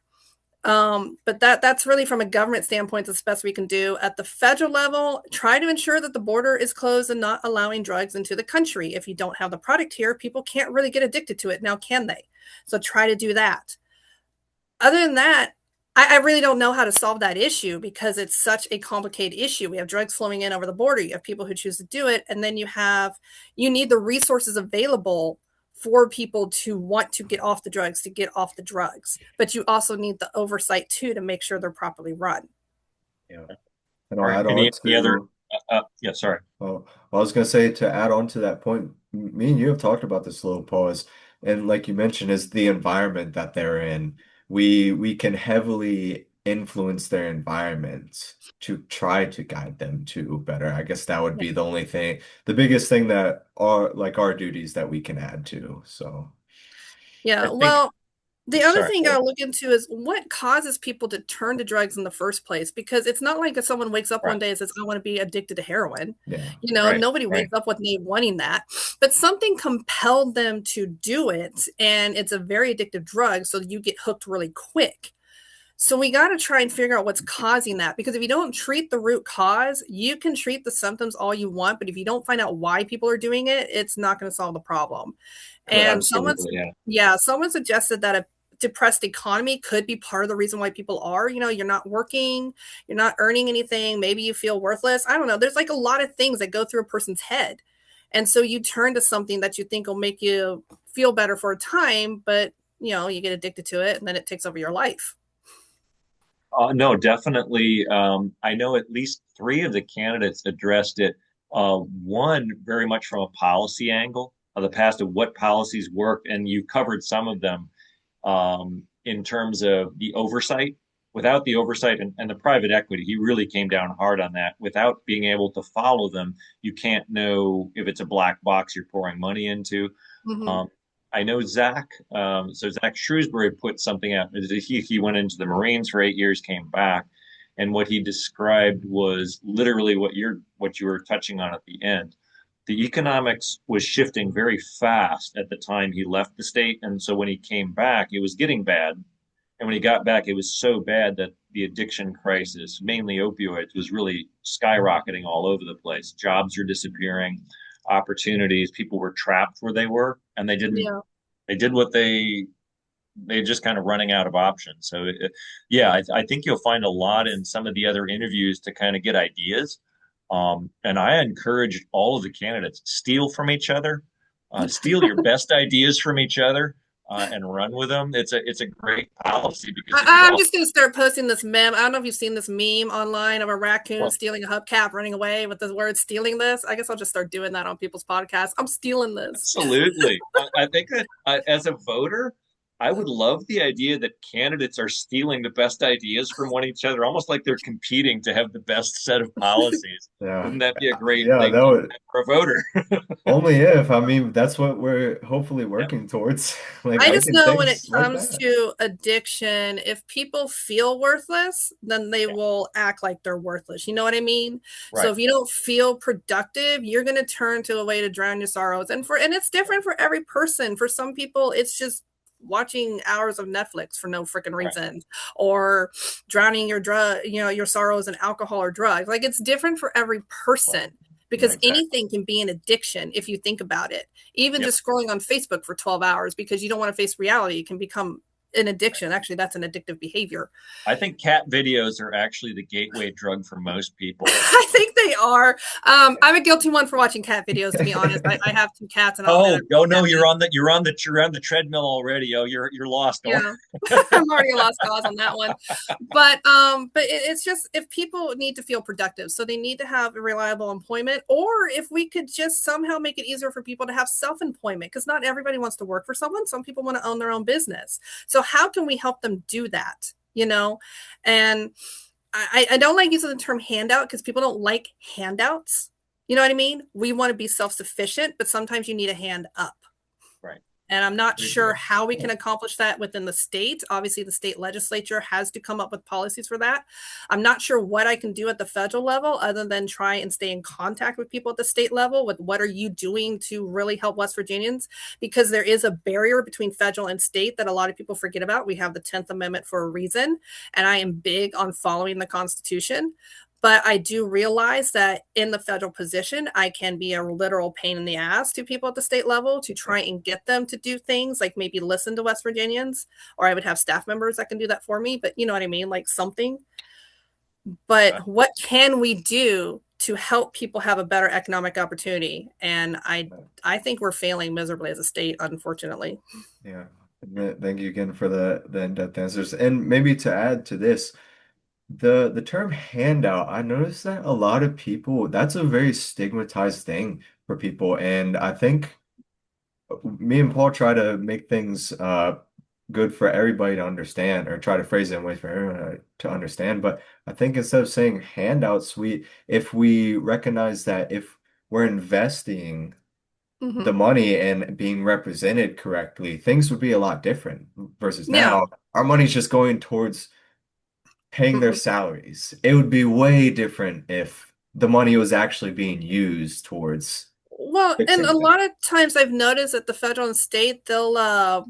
But that's really from a government standpoint, the best we can do. At the federal level, try to ensure that the border is closed and not allowing drugs into the country. If you don't have the product here, people can't really get addicted to it now, can they? So try to do that. Other than that, I really don't know how to solve that issue because it's such a complicated issue. We have drugs flowing in over the border. You have people who choose to do it, and then you need the resources available for people to want to get off the drugs, to get off the drugs. But you also need the oversight too to make sure they're properly run. Yeah. And All I'll right. add on Any other? to, Yeah, sorry. well, I was going to say to add on to that point, me and you have talked about this a little, pause, and like you mentioned, is the environment that they're in. We can heavily influence their environment to try to guide them to better. I guess that would Yeah. be the only thing, the biggest thing that are like our duties that we can add to. So, I Yeah. think, Well, the other sorry. thing I'll look into is what causes people to turn to drugs in the first place. Because it's not like if someone wakes up Right, one day and says, I want to be addicted to heroin. yeah. right, Nobody wakes up one day wanting that. But something compelled them to do it. And it's a very addictive drug. So you get hooked really quick. So we got to try and figure out what's causing that, because if you don't treat the root cause, you can treat the symptoms all you want, but if you don't find out why people are doing it, it's not going to solve the problem. And absolutely, yeah. someone suggested that a depressed economy could be part of the reason why people are, you're not working, you're not earning anything, maybe you feel worthless. I don't know. There's like a lot of things that go through a person's head. And so you turn to something that you think will make you feel better for a time, but you get addicted to it and then it takes over your life. No, definitely. I know at least three of the candidates addressed it. One very much from a policy angle of the past of what policies worked, and you covered some of them in terms of the oversight. Without the oversight and the private equity, he really came down hard on that. Without being able to follow them, you can't know if it's a black box you're pouring money into. Mm-hmm. Um, I know Zach Shrewsbury put something out. He went into the Marines for 8 years, came back, and what he described was literally what you were touching on at the end. The economics was shifting very fast at the time he left the state, and so when he came back, it was getting bad. And when he got back, it was so bad that the addiction crisis, mainly opioids, was really skyrocketing all over the place. Jobs are disappearing, opportunities, people were trapped where they were, and Yeah. they did what they just kind of running out of options. So, yeah, I think you'll find a lot in some of the other interviews to kind of get ideas. And I encourage all of the candidates steal from each other, steal your best ideas from each other, and run with them. It's a great policy because if you're I'm all just going to start posting this meme. I don't know if you've seen this meme online of a raccoon well, stealing a hubcap, running away with the word stealing this. I guess I'll just start doing that on people's podcasts. I'm stealing this. absolutely. I think that as a voter, I would love the idea that candidates are stealing the best ideas from one each other, almost like they're competing to have the best set of policies. Yeah. Wouldn't that be a great Yeah, thing that would for a voter? only if, I mean, that's what we're hopefully Yeah, working towards. Like I I just get know when it things like comes that. to addiction, if people feel worthless, then they yeah, will act like they're worthless. You know what I mean? So right, if you don't feel productive, you're going to turn to a way to drown your sorrows. And it's different for every person. For some people, it's just watching hours of Netflix for no freaking right, reason, or drowning your sorrows in alcohol or drugs. Like it's different for every right. person, Yeah, because exactly. anything can be an addiction if you think about it. Even Yep. just scrolling on Facebook for 12 hours because you don't want to face reality can become an addiction. Actually, that's an addictive behavior. I think cat videos are actually the gateway drug for most people. I think they are. I'm a guilty one for watching cat videos, to be honest. I have two cats and I'll admit Oh, it. oh no, Cat videos. you're on the treadmill already. Oh, you're lost. Oh, Yeah. I'm already a lost cause on that one. But it's just if people need to feel productive, so they need to have reliable employment, or if we could just somehow make it easier for people to have self-employment, because not everybody wants to work for someone. Some people want to own their own business. So how can we help them do that? And I don't like using the term handout because people don't like handouts. You know what I mean? We want to be self-sufficient, but sometimes you need a hand up. right. And I'm not There you sure go. how we can accomplish that within the state. Obviously, the state legislature has to come up with policies for that. I'm not sure what I can do at the federal level other than try and stay in contact with people at the state level with what are you doing to really help West Virginians, because there is a barrier between federal and state that a lot of people forget about. We have the 10th Amendment for a reason, and I am big on following the Constitution. But I do realize that in the federal position, I can be a literal pain in the ass to people at the state level to try and get them to do things like maybe listen to West Virginians, or I would have staff members that can do that for me. But you know what I mean? Like something. But Uh, what can we do to help people have a better economic opportunity? And I think we're failing miserably as a state, unfortunately. Yeah. Thank you again for the in-depth answers. And maybe to add to this, the term handout, I noticed that a lot of people, that's a very stigmatized thing for people. And I think me and Paul try to make things good for everybody to understand, or try to phrase it in ways for everyone to understand. But I think instead of saying handouts, if we recognize that if we're investing the Mm-hmm. money and being represented correctly, things would be a lot different versus Yeah. now. Our money's just going towards paying their Mm-hmm. salaries. It would be way different if the money was actually being used towards Well, and fixing a things. lot of times I've noticed that the federal and state, they'll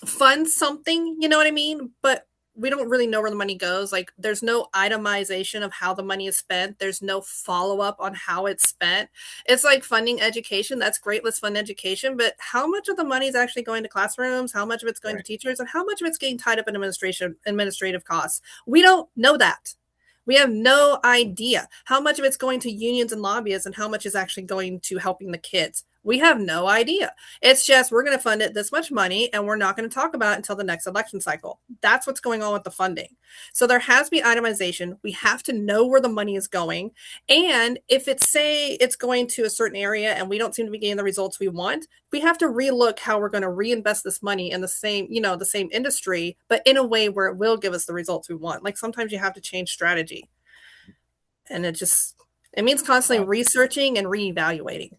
fund something, you know what I mean? But we don't really know where the money goes. Like there's no itemization of how the money is spent. There's no follow up on how it's spent. It's like funding education. That's great. Let's fund education. But how much of the money is actually going to classrooms? How much of it's going to right, teachers? And how much of it's getting tied up in administrative costs? We don't know that. We have no idea how much of it's going to unions and lobbyists and how much is actually going to helping the kids. We have no idea. It's just we're going to fund it this much money and we're not going to talk about it until the next election cycle. That's what's going on with the funding. So there has to be itemization. We have to know where the money is going. And if it's say it's going to a certain area and we don't seem to be getting the results we want, we have to relook how we're going to reinvest this money in the same industry, but in a way where it will give us the results we want. Like sometimes you have to change strategy. And it means constantly right, researching and reevaluating.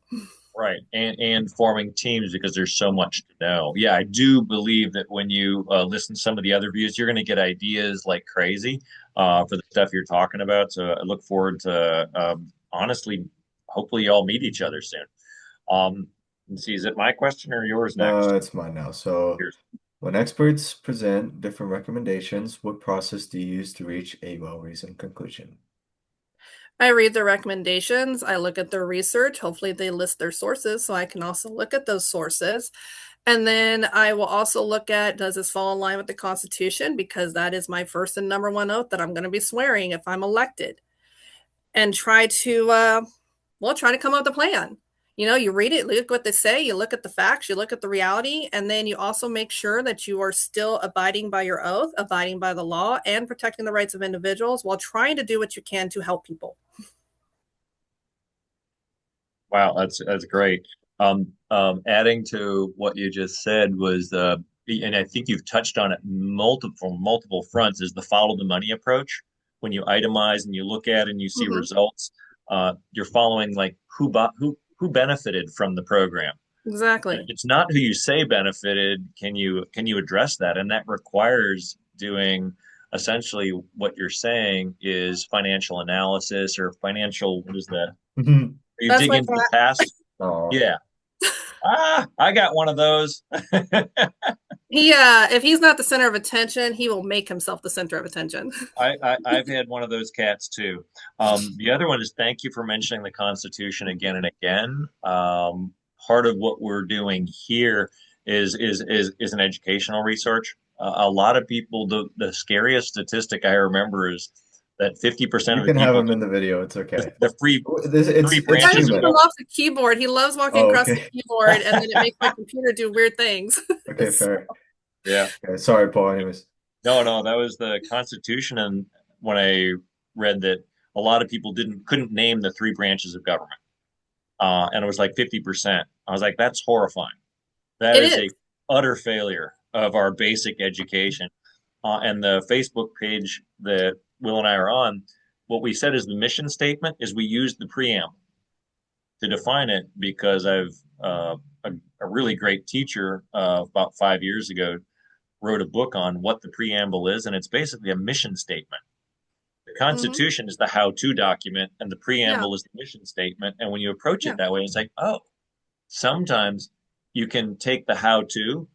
right. And forming teams because there's so much to know. Yeah, I do believe that when you listen to some of the other views, you're going to get ideas like crazy for the stuff you're talking about. So I look forward to honestly, hopefully, y'all meet each other soon. Let's see, is it my question or yours next? It's mine now. So Yours. When experts present different recommendations, what process do you use to reach a well-reasoned conclusion? I read their recommendations, I look at their research. Hopefully, they list their sources so I can also look at those sources. And then I will also look at, does this fall in line with the Constitution? Because that is my first and number one oath that I'm going to be swearing if I'm elected. And try to come up with a plan. You read it, look what they say, you look at the facts, you look at the reality, and then you also make sure that you are still abiding by your oath, abiding by the law, and protecting the rights of individuals while trying to do what you can to help people. Wow, that's great. Adding to what you just said was and I think you've touched on it multiple fronts, is the follow the money approach. When you itemize and you look at and you see Mm-hmm. results, you're following like who benefited from the program. Exactly. It's not who you say benefited. Can you address that? And that requires doing essentially what you're saying is financial analysis or financial, what is that? You That's dig my into the cat. past. Oh, Yeah. I got one of those. If he's not the center of attention, he will make himself the center of attention. I've had one of those cats too. The other one is thank you for mentioning the Constitution again and again. Part of what we're doing here is an educational research. A lot of people, the scariest statistic I remember is that 50% you of the can have people, him in the video. It's okay. the free three The It's guy branches doesn't of even human. government. off the keyboard. He loves walking Oh, across the okay. keyboard, and then it makes my computer do weird things. Okay, So, fair. Yeah. Okay, sorry, Paul. Anyways. No, no, that was the Constitution. And when I read that a lot of people couldn't name the three branches of government, and it was like 50%. I was like, that's horrifying. That it is is. a utter failure of our basic education. And the Facebook page that Will and I are on, what we said is the mission statement is we used the preamble to define it because I've a really great teacher about 5 years ago wrote a book on what the preamble is, and it's basically a mission statement. The Hmm. Constitution is the how-to document, and the Yeah. preamble is the mission statement. And when you approach it Yeah. that way, it's like, oh, sometimes you can take the how-to,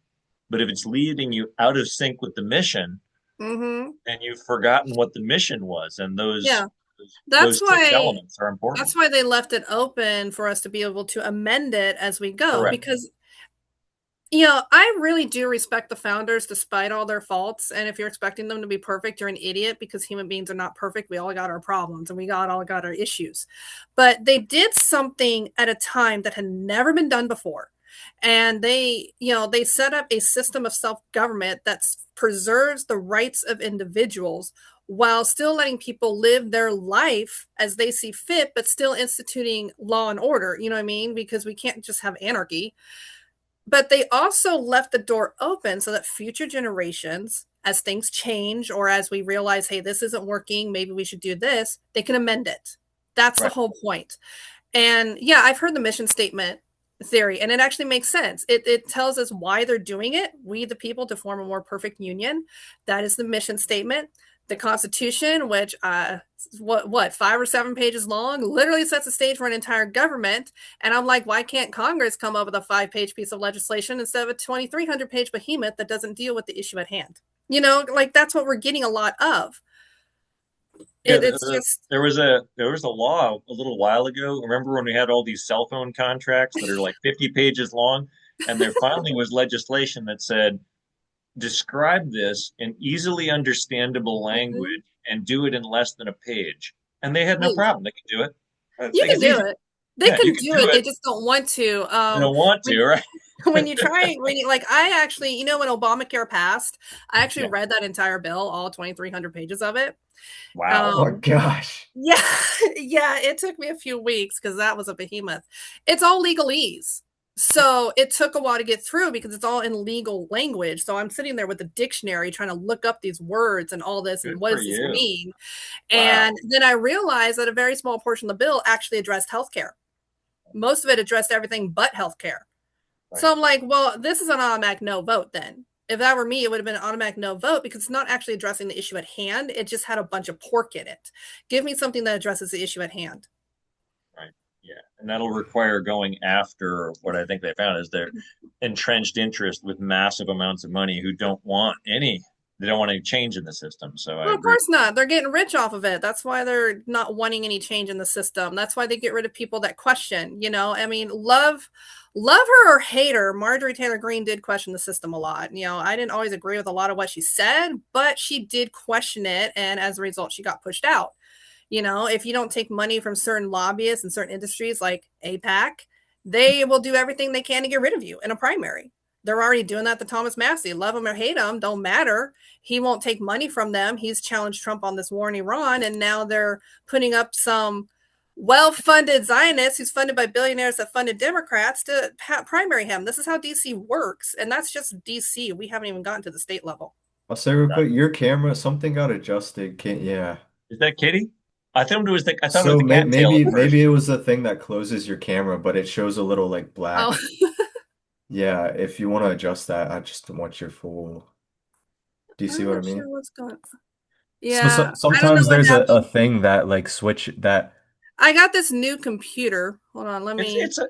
but if it's leading you out of sync with the mission, Hmm. then you've forgotten what the mission was, and those Yeah. those, That's those six why. elements are important. That's why they left it open for us to be able to amend it as we go. Correct. Because I really do respect the founders despite all their faults. And if you're expecting them to be perfect, you're an idiot because human beings are not perfect. We all got our problems and all got our issues. But they did something at a time that had never been done before. And they set up a system of self-government that preserves the rights of individuals while still letting people live their life as they see fit, but still instituting law and order. You know what I mean? Because we can't just have anarchy, but they also left the door open so that future generations, as things change or as we realize, hey, this isn't working, maybe we should do this, they can amend it. That's the Right. whole point. And yeah, I've heard the mission statement theory, and it actually makes sense. It tells us why they're doing it. We, the people, to form a more perfect union. That is the mission statement. The Constitution, which what 5 or 7 pages long, literally sets the stage for an entire government. And I'm like, why can't Congress come up with a 5 page piece of legislation instead of a 2,300 page behemoth that doesn't deal with the issue at hand? Like that's what we're getting a lot of. Yeah, It's just there was a law a little while ago. Remember when we had all these cell phone contracts that are like 50 pages long, and there finally was legislation that said describe this in easily understandable mhm. language and do it in less than a page. And they had no Hey, problem. They could do it. It's you like can it's do easy. it. They Yeah, you can can do do it. They it. just don't want to. They don't want When to, right? when you like, I actually, when Obamacare passed, I actually Yeah. read that entire bill, all 2,300 pages of it. Wow. Oh my Um, gosh. yeah, yeah, it took me a few weeks because that was a behemoth. It's all legalese. So it took a while to get through because it's all in legal language. So I'm sitting there with a dictionary trying to look up these words and all this and Good what for does this you. mean? Wow. And then I realized that a very small portion of the bill actually addressed healthcare. Most of it addressed everything but healthcare. Right. So I'm like, well, this is an automatic no vote then. If that were me, it would have been an automatic no vote because it's not actually addressing the issue at hand. It just had a bunch of pork in it. Give me something that addresses the issue at hand. Right. Yeah. And that'll require going after what I think they found is their entrenched interest with massive amounts of money who they don't want any change in the system. So I Well, of agree. course not. They're getting rich off of it. That's why they're not wanting any change in the system. That's why they get rid of people that question, you know. I mean, love her or hate her, Marjorie Taylor Greene did question the system a lot. You know, I didn't always agree with a lot of what she said, but she did question it, and as a result, she got pushed out. You know, if you don't take money from certain lobbyists and certain industries like APAC, they will do everything they can to get rid of you in a primary. They're already doing that to Thomas Massey. Love him or hate him, don't matter. He won't take money from them. He's challenged Trump on this war in Iran, and now they're putting up some well-funded Zionists who's funded by billionaires that funded Democrats to primary him. This is how DC works, and that's just DC. We haven't even gotten to the state level. I'll say real quick, your camera, something got adjusted. Can't, yeah. Is that Kitty? I thought it was So the cattail at first. maybe it was the thing that closes your camera, but it shows a little like Oh, black. Yeah, if you want to adjust that, I just want your full. Do you see I'm what I not sure mean? what's going on. So Yeah, I don't know sometimes what there's a happened. thing that like switch that. I got this new computer. Hold on, let It's me. it's a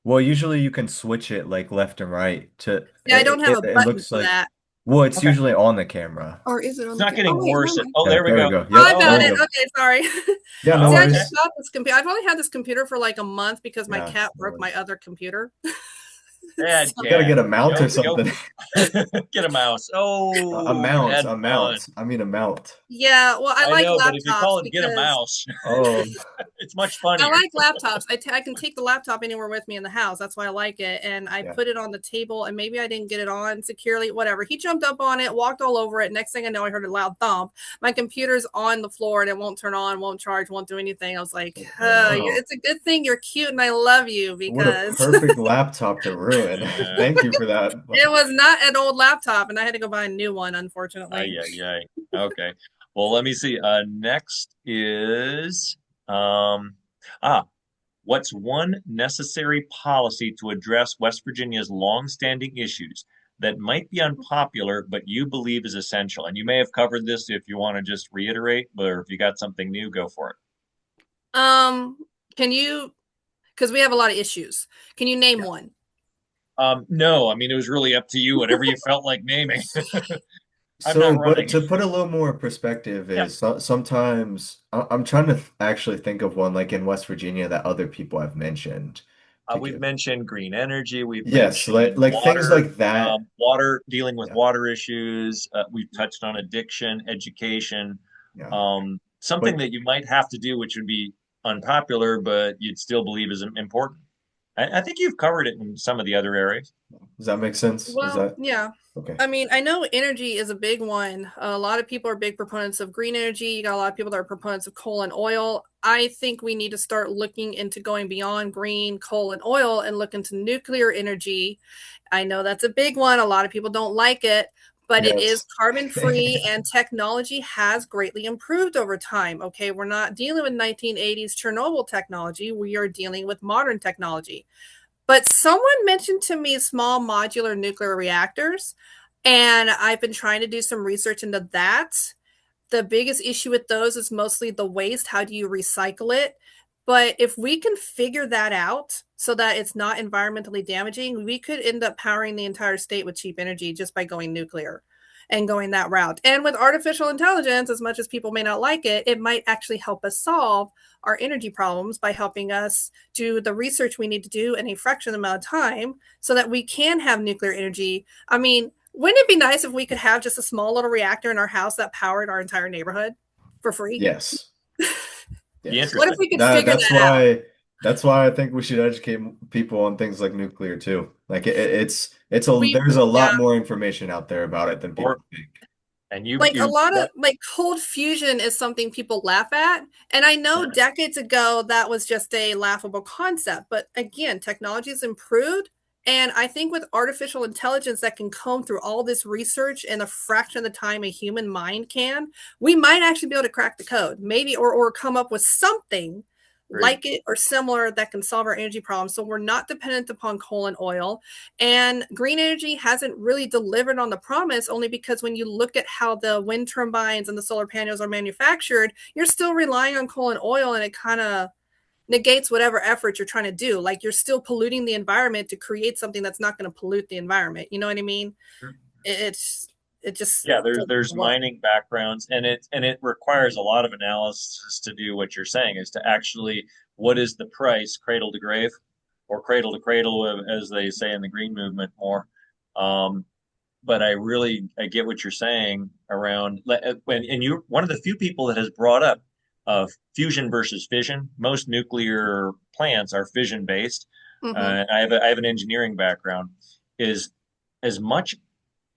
Well, usually you can switch it like left and right to Yeah, I don't have a it button looks for like that. well, it's okay. usually on the camera. Or is it It's on the not Oh, getting wait, never worse. mind. Oh, Yeah, there we there we go. go. I Yep, Oh, there got we it. go. Okay, sorry. Yeah, no See, I oh, just okay. worries. got this computer. I've only had this computer for like a month because my Yeah, cat no broke my worries. other computer. Bad So, You gotta cat. get a mount or Go something. get a mouse. A Oh, mount, bad a pun. mount. I mean a mount. yeah, well, I I like know, but if you laptops call it get a because mouse, Oh, it's much I funnier. like laptops. I can take the laptop anywhere with me in the house. That's why I like it. And I yeah. put it on the table, and maybe I didn't get it on securely, whatever. He jumped up on it, walked all over it. Next thing I know, I heard a loud thump. My computer's on the floor, and it won't turn on, won't charge, won't do anything. I was like, Oh no. it's a good thing you're cute and I love you What a because perfect laptop to ruin. Yeah. Thank you for that. it was not an old laptop, and I had to go buy a new one, Ay, unfortunately. ay, ay. Okay. Well, let me see. Next is ah, what's one necessary policy to address West Virginia's longstanding issues that might be unpopular, but you believe is essential? And you may have covered this if you want to just reiterate, or if you got something new, go for it. Um, can you, because we have a lot of issues, can you name one? No, I mean, it was really up to you, whatever you felt like naming. I'm not So, but running. to put a little more perspective Yeah. is sometimes I'm trying to actually think of one like in West Virginia that other people have mentioned to We've give. mentioned green energy. We've Yes, mentioned like things like that. dealing with Yeah, water issues. We've touched on addiction, education, yeah. something But that you might have to do, which would be unpopular, but you'd still believe is important. I think you've covered it in some of the other areas. does that make sense? Is Well, that yeah. okay? I mean, I know energy is a big one. A lot of people are big proponents of green energy. You got a lot of people that are proponents of coal and oil. I think we need to start looking into going beyond green, coal, and oil and look into nuclear energy. I know that's a big one. A lot of people don't like it, but it is Yes. carbon free and technology has greatly improved over time. Okay, we're not dealing with 1980s Chernobyl technology. We are dealing with modern technology. But someone mentioned to me small modular nuclear reactors, and I've been trying to do some research into that. The biggest issue with those is mostly the waste. How do you recycle it? But if we can figure that out so that it's not environmentally damaging, we could end up powering the entire state with cheap energy just by going nuclear and going that route. And with artificial intelligence, as much as people may not like it, it might actually help us solve our energy problems by helping us do the research we need to do in a fraction amount of time so that we can have nuclear energy. I mean, wouldn't it be nice if we could have just a small little reactor in our house that powered our entire neighborhood for free? Yes. Be Yes. What if interesting. we could That figure that's that out? why that's why I think we should educate people on things like nuclear too. Like it's a there's a Yeah, lot more information out there about it than Or people think. and like a you lot of that like cold fusion is something people laugh at. And I know decades ago that was just a laughable concept. But again, technology has improved. And I think with artificial intelligence that can comb through all this research in a fraction of the time a human mind can, we might actually be able to crack the code, maybe, or come up with something agreed. like it or similar that can solve our energy problems. So we're not dependent upon coal and oil. And green energy hasn't really delivered on the promise, only because when you look at how the wind turbines and the solar panels are manufactured, you're still relying on coal and oil, and it kind of negates whatever effort you're trying to do. Like you're still polluting the environment to create something that's not going to pollute the environment. You know what I mean? It's it just Yeah, doesn't there's work. mining backgrounds, and it requires a lot of analysis to do what you're saying, is to actually, what is the price, cradle to grave, or cradle to cradle, as they say in the green movement more. Um, but I get what you're saying around when, and you're one of the few people that has brought up fusion versus fission. Most nuclear plants are fission based. Mm-hmm. I have an engineering background. Is as much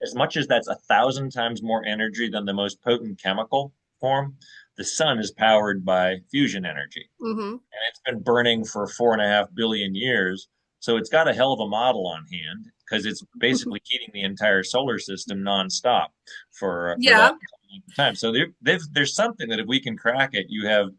as much as that's 1,000 times more energy than the most potent chemical form, the sun is powered by fusion energy, Mm-hmm. and it's been burning for 4.5 billion years. So it's got a hell of a model on hand because it's basically heating the entire solar system nonstop for that Yeah. time. So there's something that if we can crack it, you have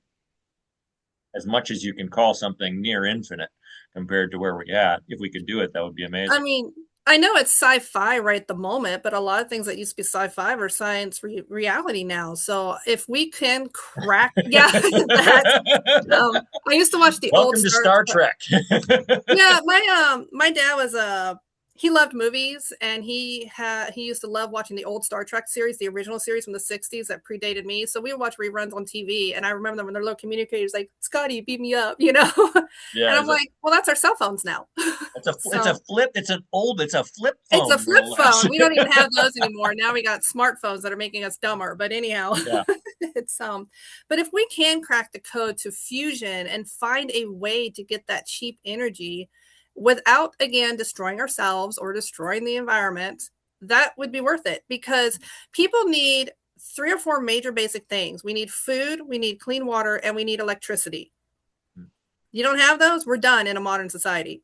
as much as you can call something near infinite compared to where we're at. If we could do it, that would be I amazing. mean, I know it's sci-fi right at the moment, but a lot of things that used to be sci-fi are science reality now. So if we can crack, yeah, that. I used to watch the old Welcome to Star Star Trek. Trek. Yeah, my dad was a he loved movies and he used to love watching the old Star Trek series, the original series from the 60s that predated me. So we would watch reruns on TV and I remember them when their little communicators like, "Scotty, beat me up," you know? And Yeah, I'm like, "Well, that's our cell phones now." it's a So flip. It's a flip it's a phone, no flip less. phone. We don't even have those anymore. Now we got smartphones that are making us dumber. But anyhow, Yeah. it's but if we can crack the code to fusion and find a way to get that cheap energy without again destroying ourselves or destroying the environment, that would be worth it because people need three or four major basic things. We need food, we need clean water, and we need electricity. You don't have those, we're done in a modern society.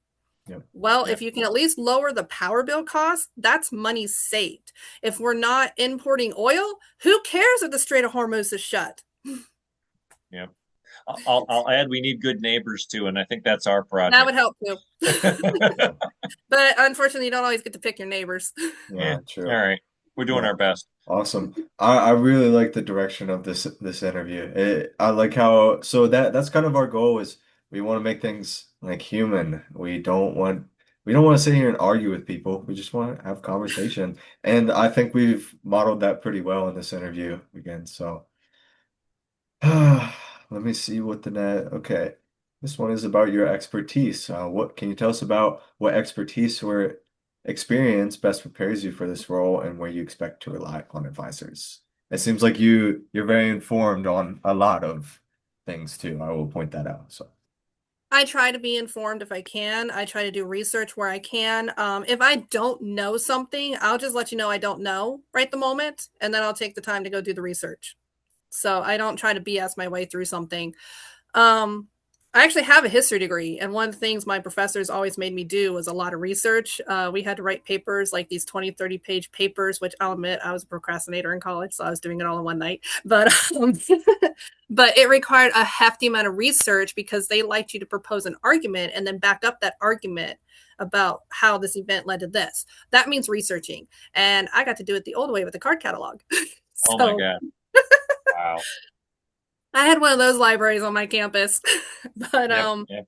Yep. Well, Yeah. if you can at least lower the power bill cost, that's money saved. If we're not importing oil, who cares if the Strait of Hormuz is shut? Yeah. I'll add we need good neighbors too, and I think that's our That project. would help too. But unfortunately, you don't always get to pick your neighbors. Yeah. Yeah, All true. right. We're doing Yeah. our best. Awesome. I really like the direction of this interview. I like how so that's kind of our goal is we want to make things like human. We don't want to sit here and argue with people. We just want to have conversation. And I think we've modeled that pretty well in this interview again. So let me see what the net. Okay. This one is about your expertise. What can you tell us about what expertise or experience best prepares you for this role and where you expect to rely on advisors? It seems like you're very informed on a lot of things too. I will point that out. So, I try to be informed if I can. I try to do research where I can. If I don't know something, I'll just let you know I don't know right the moment, and then I'll take the time to go do the research. So I don't try to BS my way through something. Um, I actually have a history degree, and one of the things my professors always made me do was a lot of research. We had to write papers, like these 20, 30-page papers, which I'll admit I was a procrastinator in college, so I was doing it all in one night. But it required a hefty amount of research because they liked you to propose an argument and then back up that argument about how this event led to this. That means researching. And I got to do it the old way with the card catalog. Oh my So God. Wow. I had one of those libraries on my campus. But Yep. Yep.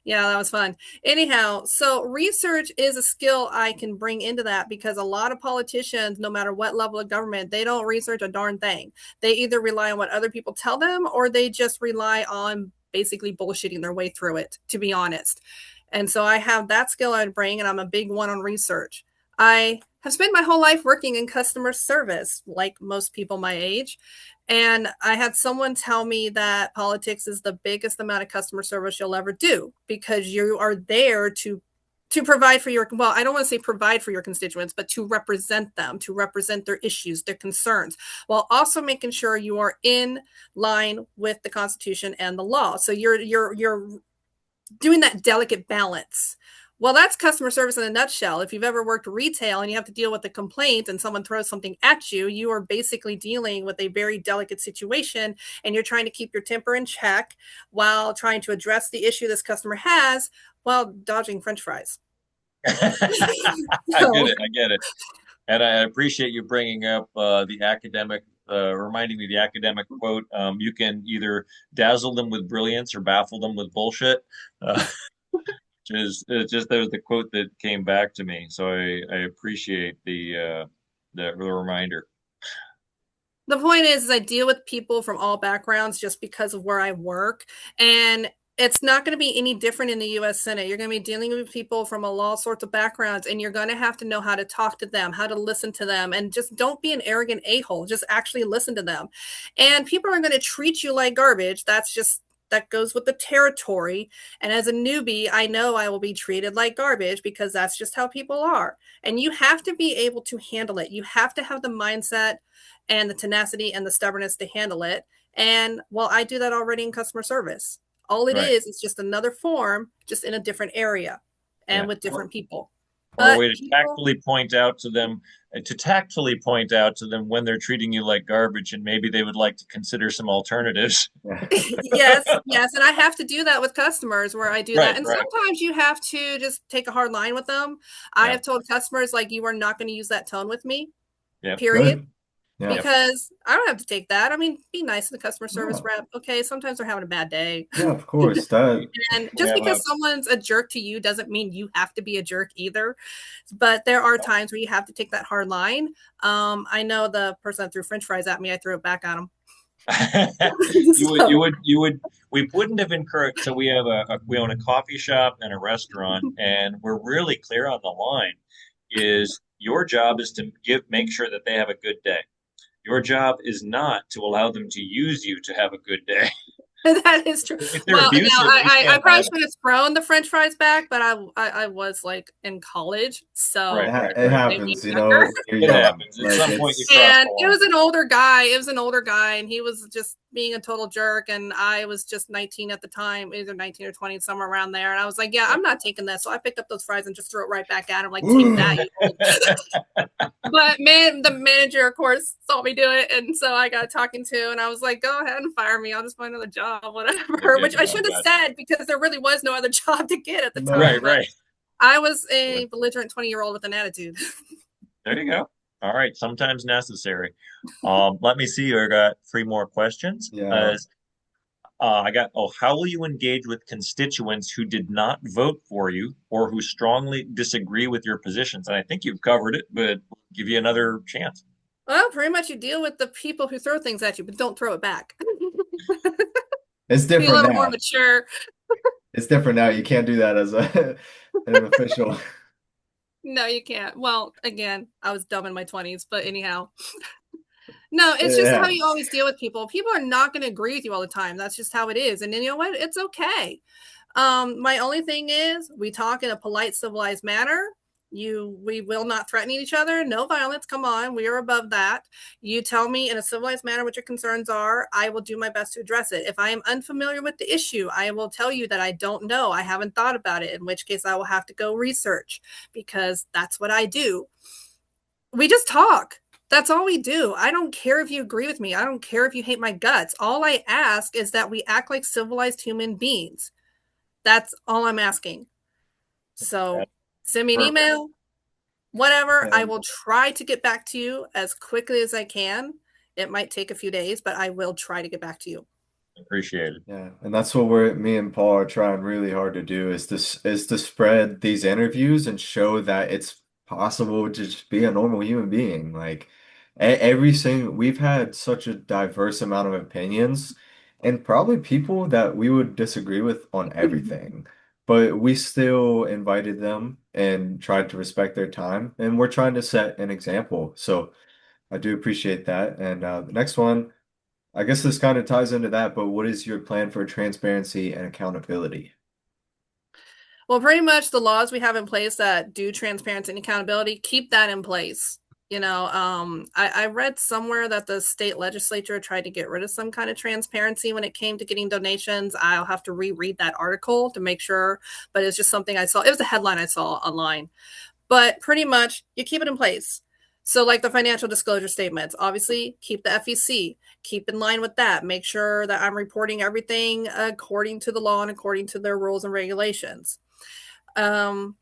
yeah, that was fun. Anyhow, so research is a skill I can bring into that because a lot of politicians, no matter what level of government, they don't research a darn thing. They either rely on what other people tell them or they just rely on basically bullshitting their way through it, to be honest. And so I have that skill I'd bring, and I'm a big one on research. I have spent my whole life working in customer service, like most people my age. And I had someone tell me that politics is the biggest amount of customer service you'll ever do because you are there to provide for your, well, I don't want to say provide for your constituents, but to represent them, to represent their issues, their concerns, while also making sure you are in line with the Constitution and the law. So you're doing that delicate balance. Well, that's customer service in a nutshell. If you've ever worked retail and you have to deal with a complaint and someone throws something at you, you are basically dealing with a very delicate situation and you're trying to keep your temper in check while trying to address the issue this customer has while dodging french fries. I get So, it. I get it. And I appreciate you bringing up the academic reminding me of the academic quote. You can either dazzle them with brilliance or baffle them with bullshit. Which is just that was the quote that came back to me. So I appreciate the reminder. The point is I deal with people from all backgrounds just because of where I work. And it's not going to be any different in the U.S. Senate. You're going to be dealing with people from all sorts of backgrounds, and you're going to have to know how to talk to them, how to listen to them, and just don't be an arrogant a-hole. Just actually listen to them. And people are going to treat you like garbage. That goes with the territory. And as a newbie, I know I will be treated like garbage because that's just how people are. And you have to be able to handle it. You have to have the mindset and the tenacity and the stubbornness to handle it. And well, I do that already in customer service. All it Right. is just another form, just in a different area Yeah. and with different people. Or a But way to people, tactfully point out to them, when they're treating you like garbage, and maybe they would like to consider some alternatives. Yeah. yes, yes. And I have to do that with customers where I do that. Right. And Right. sometimes you have to just take a hard line with them. I Yeah. have told customers, like, you are not going to use that tone with me, Yep. period. Good. Yeah. Yep. Because I don't have to take that. I mean, be nice to the customer service No. rep. Okay, sometimes they're having a bad day. Yeah, of course. That And We just have because a someone's a jerk to you doesn't mean you have to be a jerk either. But there are times where you have to take that hard line. I know the person that threw French fries at me, I threw it back at him. So, we wouldn't have encouraged. So we own a coffee shop and a restaurant, and we're really clear on the line. Is your job is to make sure that they have a good day. Your job is not to allow them to use you to have a good day. that is true. If they're Well, now abusive, we I stand by probably them. should have thrown the French fries back, but I was like in college, Right, so right, it right. made me happens, younger. when you're It young. happens. At Like some point, you it's cross the And it line. was an older guy. It was an older guy, and he was just being a total jerk. And I was just 19 at the time, either 19 or 20, somewhere around there. And I was like, yeah, Yeah. I'm not taking this. So I picked up those fries and just threw it right back at him, like, take that, you old. But man, the manager, of course, saw me do it. And so I got talking to, and I was like, go ahead and fire me. I'll just find another job, whatever, Yeah, which I I should have got said because there really was no other job to get at the no. time. right, But right. I was a belligerent 20-year-old with an attitude. There you go. All right, sometimes necessary. Let me see. I got three more questions. Yeah. I got, how will you engage with constituents who did not vote for you or who strongly disagree with your positions? And I think you've covered it, but we'll give you another chance. Well, pretty much you deal with the people who throw things at you, but don't throw it back. It's Be a different little more now. mature. It's different now. You can't do that as a an official. No, you can't. Well, again, I was dumb in my 20s, but anyhow. No, it's just how Yeah. you always deal with people. People are not going to agree with you all the time. That's just how it is. And then you know what? It's okay. My only thing is we talk in a polite, civilized manner. We will not threaten each other. No violence. Come on. We are above that. You tell me in a civilized manner what your concerns are. I will do my best to address it. If I am unfamiliar with the issue, I will tell you that I don't know. I haven't thought about it, in which case I will have to go research because that's what I do. We just talk. That's all we do. I don't care if you agree with me. I don't care if you hate my guts. All I ask is that we act like civilized human beings. That's all I'm asking. So That's send me an perfect. email, whatever. I And will try to get back to you as quickly as I can. It might take a few days, but I will try to get back to you. Appreciate it. yeah, and that's what me and Paul are trying really hard to do is to spread these interviews and show that it's possible to just be a normal human being. Like every single, we've had such a diverse amount of opinions and probably people that we would disagree with on everything, but we still invited them and tried to respect their time, and we're trying to set an example. So I do appreciate that. And the next one. I guess this kind of ties into that, but what is your plan for transparency and accountability? Well, pretty much the laws we have in place that do transparency and accountability, keep that in place. I read somewhere that the state legislature tried to get rid of some kind of transparency when it came to getting donations. I'll have to reread that article to make sure, but it's just something I saw. It was a headline I saw online. But pretty much you keep it in place. So, like the financial disclosure statements, obviously keep the FEC, keep in line with that. Make sure that I'm reporting everything according to the law and according to their rules and regulations. Um,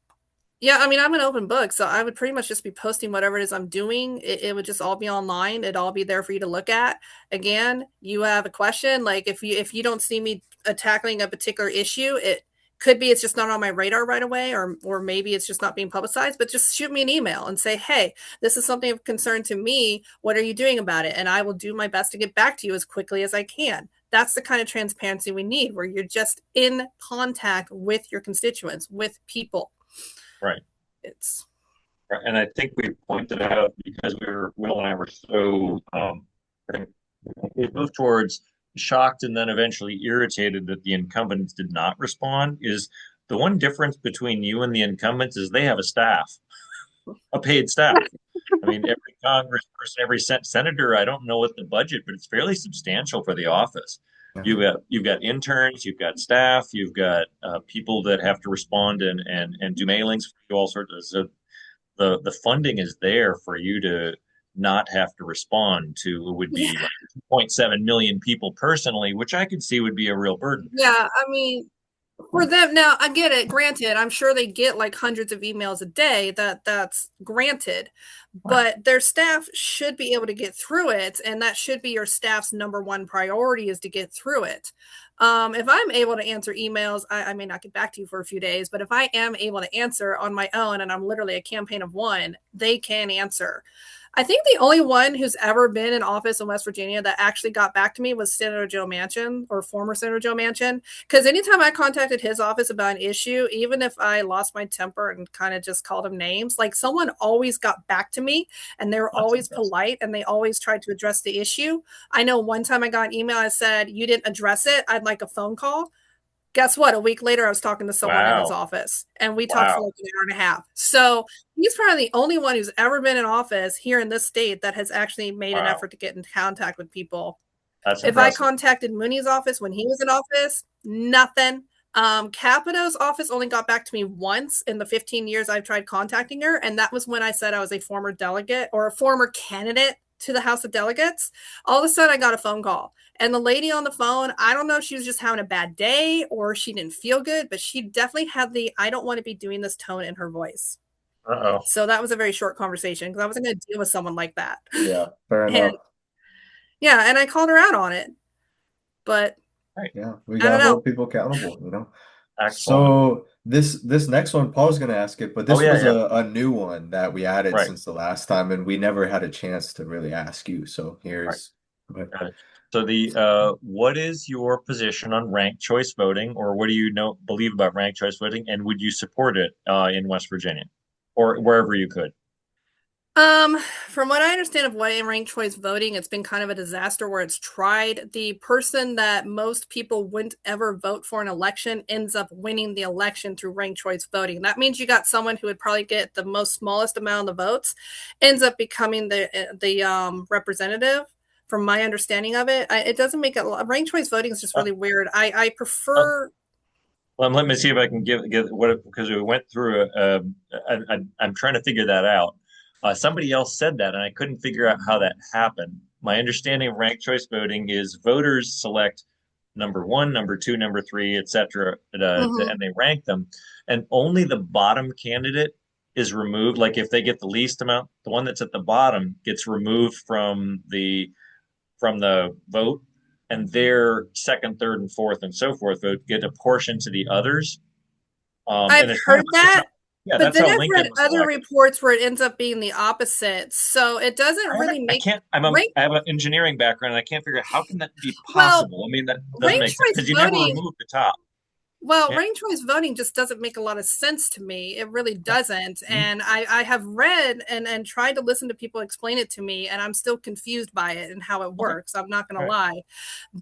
Yeah, I mean, I'm an open book, so I would pretty much just be posting whatever it is I'm doing. It would just all be online. It'd all be there for you to look at. Again, you have a question, like if you don't see me tackling a particular issue, it could be it's just not on my radar right away, or maybe it's just not being publicized. But just shoot me an email and say, hey, this is something of concern to me. What are you doing about it? And I will do my best to get back to you as quickly as I can. That's the kind of transparency we need, where you're just in contact with your constituents, with people. Right. It's Right. And I think we pointed out because Will and I were so we moved towards shocked and then eventually irritated that the incumbents did not respond. Is the one difference between you and the incumbents is they have a staff, a paid staff. I mean, every congressperson, every senator, I don't know what the budget, but it's fairly substantial for the office. Yeah. You've got interns, you've got staff, you've got people that have to respond and do mailings, do all sorts of. So the funding is there for you to not have to respond to. It would yeah, be like 2.7 million people personally, which I could see would be a real burden. yeah. I mean, for them now, I get it. Granted, I'm sure they get like hundreds of emails a day. That's granted, Right. but their staff should be able to get through it, and that should be your staff's number one priority is to get through it. If I'm able to answer emails, I may not get back to you for a few days, but if I am able to answer on my own, and I'm literally a campaign of one, they can answer. I think the only one who's ever been in office in West Virginia that actually got back to me was Senator Joe Manchin, or former Senator Joe Manchin. Because anytime I contacted his office about an issue, even if I lost my temper and kind of just called him names, like someone always got back to me, and they were That's always impressive. polite, and they always tried to address the issue. I know one time I got an email, I said, you didn't address it. I'd like a phone call. Guess what? A week later, I was talking to someone in his Wow. office, and we talked for Wow. like an hour and a half. So he's probably the only one who's ever been in office here in this state that has actually made an Wow. effort to get in contact with people. That's If I impressive. contacted Mooney's office when he was in office, nothing. Capito's office only got back to me once in the 15 years I've tried contacting her, and that was when I said I was a former delegate or a former candidate to the House of Delegates. All of a sudden, I got a phone call. And the lady on the phone, I don't know if she was just having a bad day or she didn't feel good, but she definitely had the I don't want to be doing this tone in her voice. Uh-oh. So that was a very short conversation because I wasn't going to deal with someone like that. Yeah, fair And enough. yeah, and I called her out on it, but Right. Yeah, we I don't gotta know. hold people accountable, you know. Excellent. So this next one, Paul's gonna ask it, but Oh this yeah, was yeah. a new one that we added Right. since the last time, and we never had a chance to really ask you. So Right. here's go ahead. Got it. So the what is your position on ranked choice voting, or what do you know believe about ranked choice voting, and would you support it in West Virginia or wherever you could? Um, from what I understand of what in ranked choice voting, it's been kind of a disaster where it's tried. The person that most people wouldn't ever vote for an election ends up winning the election through ranked choice voting. That means you got someone who would probably get the most smallest amount of the votes, ends up becoming the representative. From my understanding of it, it doesn't make it. Ranked choice voting is just Uh, really weird. I uh, prefer. let me see if I can give what because we went through I'm trying to figure that out. Somebody else said that, and I couldn't figure out how that happened. My understanding of ranked choice voting is voters select number one, number two, number three, etc., Mhm. and they rank them, and only the bottom candidate is removed. Like if they get the least amount, the one that's at the bottom gets removed from the vote, and their second, third, and fourth, and so forth vote get apportioned to the others. I've And it's kind of heard that's that, how, yeah, but that's then how I've read Lincoln was other elected. reports where it ends up being the opposite. So it doesn't really I make can't. rank. I have an engineering background, and I can't figure out how can that be Well, possible. I mean, that doesn't ranked make sense choice because you never voting remove the top. Well, Yeah. ranked choice voting just doesn't make a lot of sense to me. It really Yeah. doesn't. Mhm. And I have read and tried to listen to people explain it to me, and I'm still confused by it and how it Okay. works. I'm not All gonna right. lie.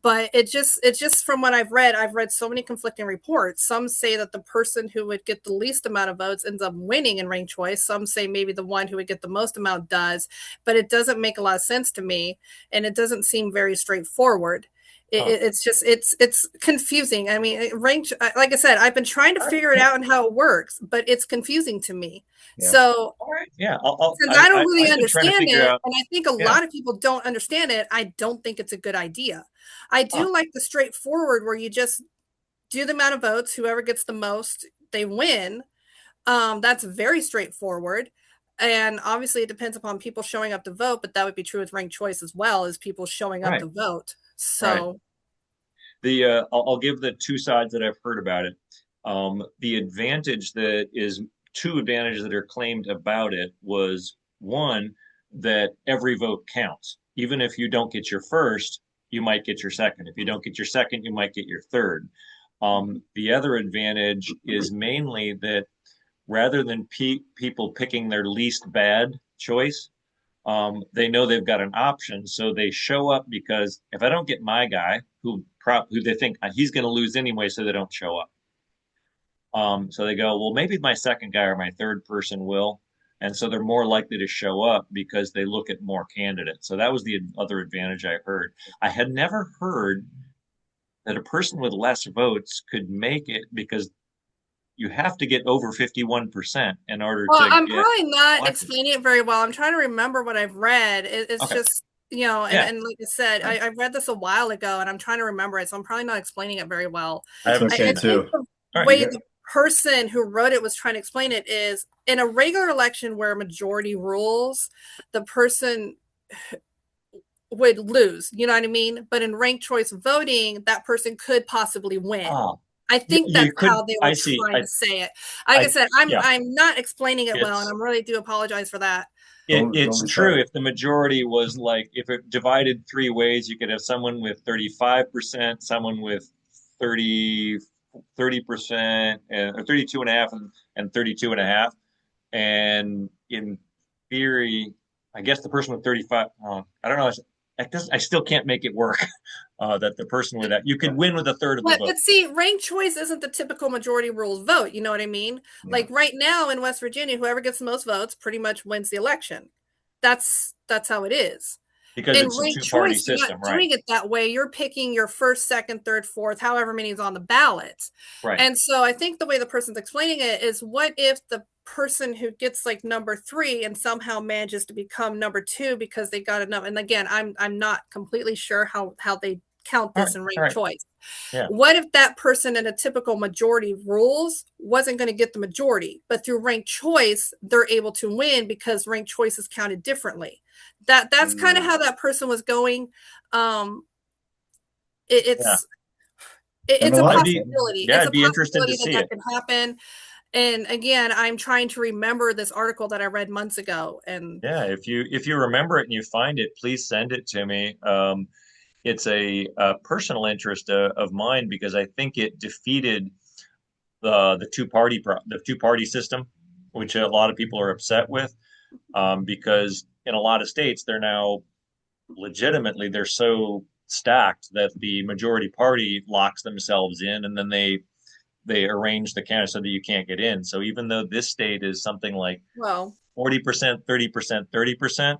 But it's just from what I've read so many conflicting reports. Some say that the person who would get the least amount of votes ends up winning in ranked choice. Some say maybe the one who would get the most amount does, but it doesn't make a lot of sense to me, and it doesn't seem very straightforward. Oh. It's just it's confusing. I mean, range like I said, I've been trying to All right. figure it Yeah. out and how it works, but it's confusing to me. Yeah. So All right. Yeah. since I don't really I've been trying to understand figure it, out. and I think a Yeah. lot of people don't understand it, I don't think it's a good idea. I Huh. do like the straightforward where you just do the amount of votes, whoever gets the most, they win. That's very straightforward. And obviously, it depends upon people showing up to vote, but that would be true with ranked choice as well as people showing up Right, to vote. right. So, I'll give the two sides that I've heard about it. The advantage that is two advantages that are claimed about it was one, that every vote counts. Even if you don't get your first, you might get your second. If you don't get your second, you might get your third. The other advantage is mainly that rather than people picking their least bad choice, they know they've got an option, so they show up because if I don't get my guy, who they think he's going to lose anyway, so they don't show up. So they go, well, maybe my second guy or my third person will, and so they're more likely to show up because they look at more candidates. So that was the other advantage I heard. I had never heard that a person with less votes could make it because you have to get over 51% in order well, to I'm get probably not elected. explaining it very well. I'm trying to remember what I've read. It's Okay. just, you know, Yeah. and like I said, Right. I read this a while ago and I'm trying to remember it. So I'm probably not explaining it very well. I It's have okay I think too. the all right. You way got the person who wrote it was trying to explain it is in a regular election where majority rules, the person would lose. You know what I mean? But in ranked choice voting, that person could possibly win. Ah, I think you that's could. how they were I see. trying to say it. Like I I, said, I'm yeah. I'm not explaining it well, and I It's really do apologize for that. don't it's be true. sorry. If the majority was like, if it divided three ways, you could have someone with 35%, someone with 30, 30%, or 32 and a half, and 32 and a half. And in theory, I guess the person with 35, I don't know. I still can't make it work. That the person with that, you could win with a third of the But vote. see, ranked choice isn't the typical majority rules vote. You know what I mean? Yeah. Like right now in West Virginia, whoever gets the most votes pretty much wins the election. That's how it is. Because In it's a ranked two-party choice, you're not system, right? doing it that way. You're picking your first, second, third, fourth, however many is on the ballot. Right. And so I think the way the person's explaining it is what if the person who gets like number three and somehow manages to become number two because they got enough. And again, I'm not completely sure how they count All this right. in All ranked right. choice. Yeah. What if that person in a typical majority rules wasn't going to get the majority, but through ranked choice, they're able to win because ranked choice is counted differently. That's kind of Mm. how that person was going. Um, Yeah. it's And a it's a lot I'd of be, possibility. yeah, It's I'd a be interested to possibility that see that it. can happen. And again, I'm trying to remember this article that I read months ago. And Yeah, if you remember it and you find it, please send it to me. It's a personal interest of mine because I think it defeated the two-party system, which a lot of people are upset with, because in a lot of states they're now legitimately they're so stacked that the majority party locks themselves in, and then they arrange the candidates so that you can't get in. So even though this state is something like well, 40%, 30%, 30%,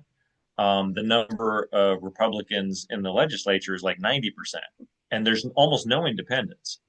the number of Republicans in the legislature is like 90%. And there's almost no independents.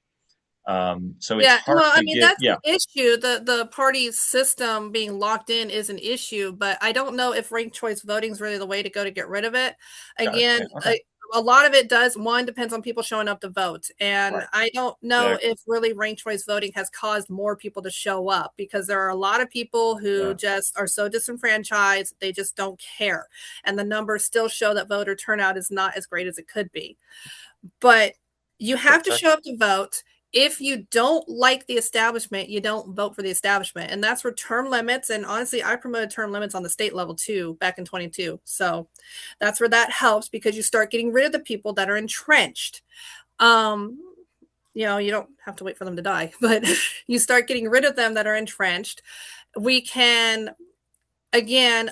So it's yeah, hard well, I to mean, get, that's an yeah, issue. The party system being locked in is an issue, but I don't know if ranked choice voting is really the way to go to get rid of it. Again, yeah, okay, a lot of it does one depends on people showing up to vote, and right, I don't know exactly, if really ranked choice voting has caused more people to show up because there are a lot of people who yeah. just are so disenfranchised they just don't care, and the numbers still show that voter turnout is not as great as it could be. But you have to exactly, show up to vote. If you don't like the establishment, you don't vote for the establishment. And that's where term limits, and honestly, I promoted term limits on the state level too back in 22. So that's where that helps because you start getting rid of the people that are entrenched. Um, you know, you don't have to wait for them to die, but you start getting rid of them that are entrenched. We can again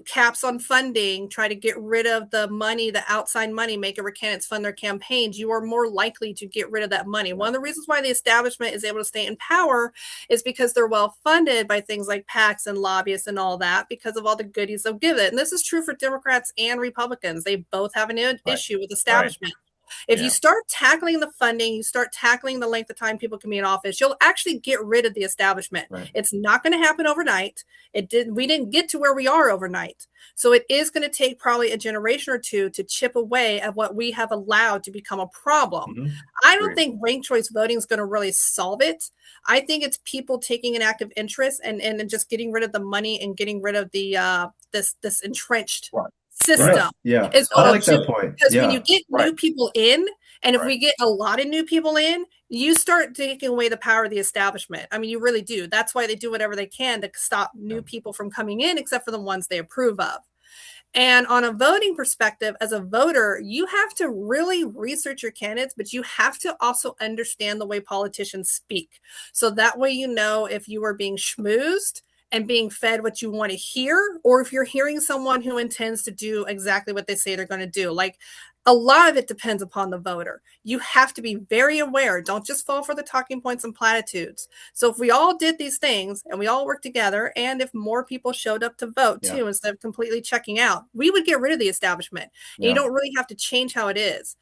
caps on funding, try to get rid of the money, the outside money, make it where candidates fund their campaigns. You are more likely to get rid of that money. Yeah. One of the reasons why the establishment is able to stay in power is because they're well funded by things like PACs and lobbyists and all that because of all the goodies they'll give it. And this is true for Democrats and Republicans. They both have an right, issue with right. establishment. If you Yeah. start tackling the funding, you start tackling the length of time people can be in office, you'll actually get rid of the establishment. Right. It's not going to happen overnight. We didn't get to where we are overnight. So it is going to take probably a generation or two to chip away at what we have allowed to become a problem. Hmm. I don't Agreed. think ranked choice voting is going to really solve it. I think it's people taking an active interest and just getting rid of the money and getting rid of the this entrenched Right. Right. Right. system Yeah. is I what will like do that it. point. Because when you Yeah. get Right. new people in, and if Right. we get a lot of new people in, you start taking away the power of the establishment. I mean, you really do. That's why they do whatever they can to stop Yeah. new people from coming in, except for the ones they approve of. And on a voting perspective, as a voter, you have to really research your candidates, but you have to also understand the way politicians speak. So that way, you know if you are being schmoozed and being fed what you want to hear, or if you're hearing someone who intends to do exactly what they say they're going to do. Like, a lot of it depends upon the voter. You have to be very aware. Don't just fall for the talking points and platitudes. So if we all did these things and we all worked together, and if more people showed up to vote Yeah. too, instead of completely checking out, we would get rid of the establishment. And you Yeah. don't really have to change how it is.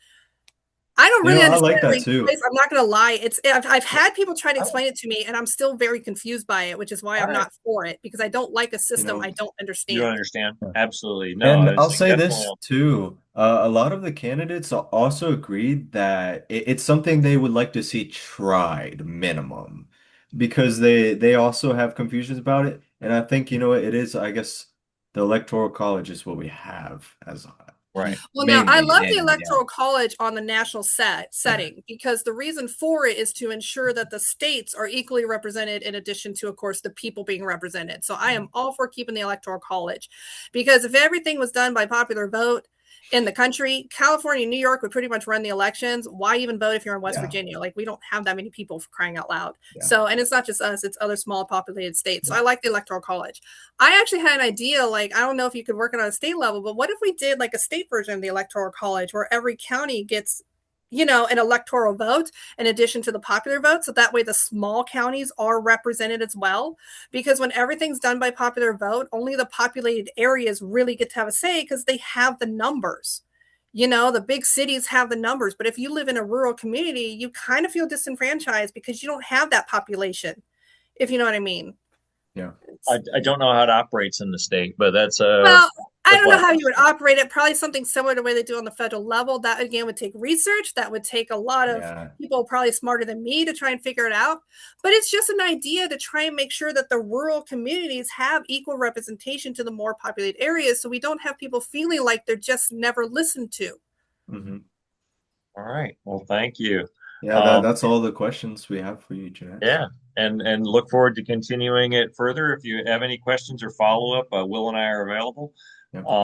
I don't You really know, I understand like that ranked too. choice. I'm not going to lie. I've had people try to explain it to me, and I'm still very confused by it, which is why All I'm right. not for it, because I don't like a You system know, I don't You don't understand. understand? yeah. Absolutely. No, And I'll it's like say definitely. this too. A lot of the candidates also agreed that it's something they would like to see tried minimum because they also have confusions about it. And I think, you know, it is, I guess, the Electoral College is what we have as Right. Well, now I mainly love the in, yeah. electoral college on the national setting, because the reason for it is to ensure that the states are equally represented, in addition to, of course, the people being represented. So I am all for keeping the electoral college, because if everything was done by popular vote in the country, California and New York would pretty much run the elections. Why even vote if you're in West Yeah. Virginia? Like, we don't have that many people, for crying out loud. Yeah. So, and it's not just us, it's other small populated states. So Yeah. I like the electoral college. I actually had an idea, like, I don't know if you could work it on a state level, but what if we did like a state version of the electoral college where every county gets, an electoral vote in addition to the popular vote? So that way the small counties are represented as well. Because when everything's done by popular vote, only the populated areas really get to have a say, because they have the numbers. The big cities have the numbers. But if you live in a rural community, you kind of feel disenfranchised because you don't have that population, if you know what I mean. Yeah. I don't know how it operates in the state, but Well, I that's don't know why. how you would operate it. Probably something similar to the way they do on the federal level. That again would take research. That would take a lot of Yeah. people probably smarter than me to try and figure it out. But it's just an idea to try and make sure that the rural communities have equal representation to the more populated areas, so we don't have people feeling like they're just never listened to. Hmm. All right. Well, thank you. Yeah, Um, that's all the questions we have for you, Jeanette. yeah, and look forward to continuing it further. If you have any questions or follow up, Will and I are available. Yeah.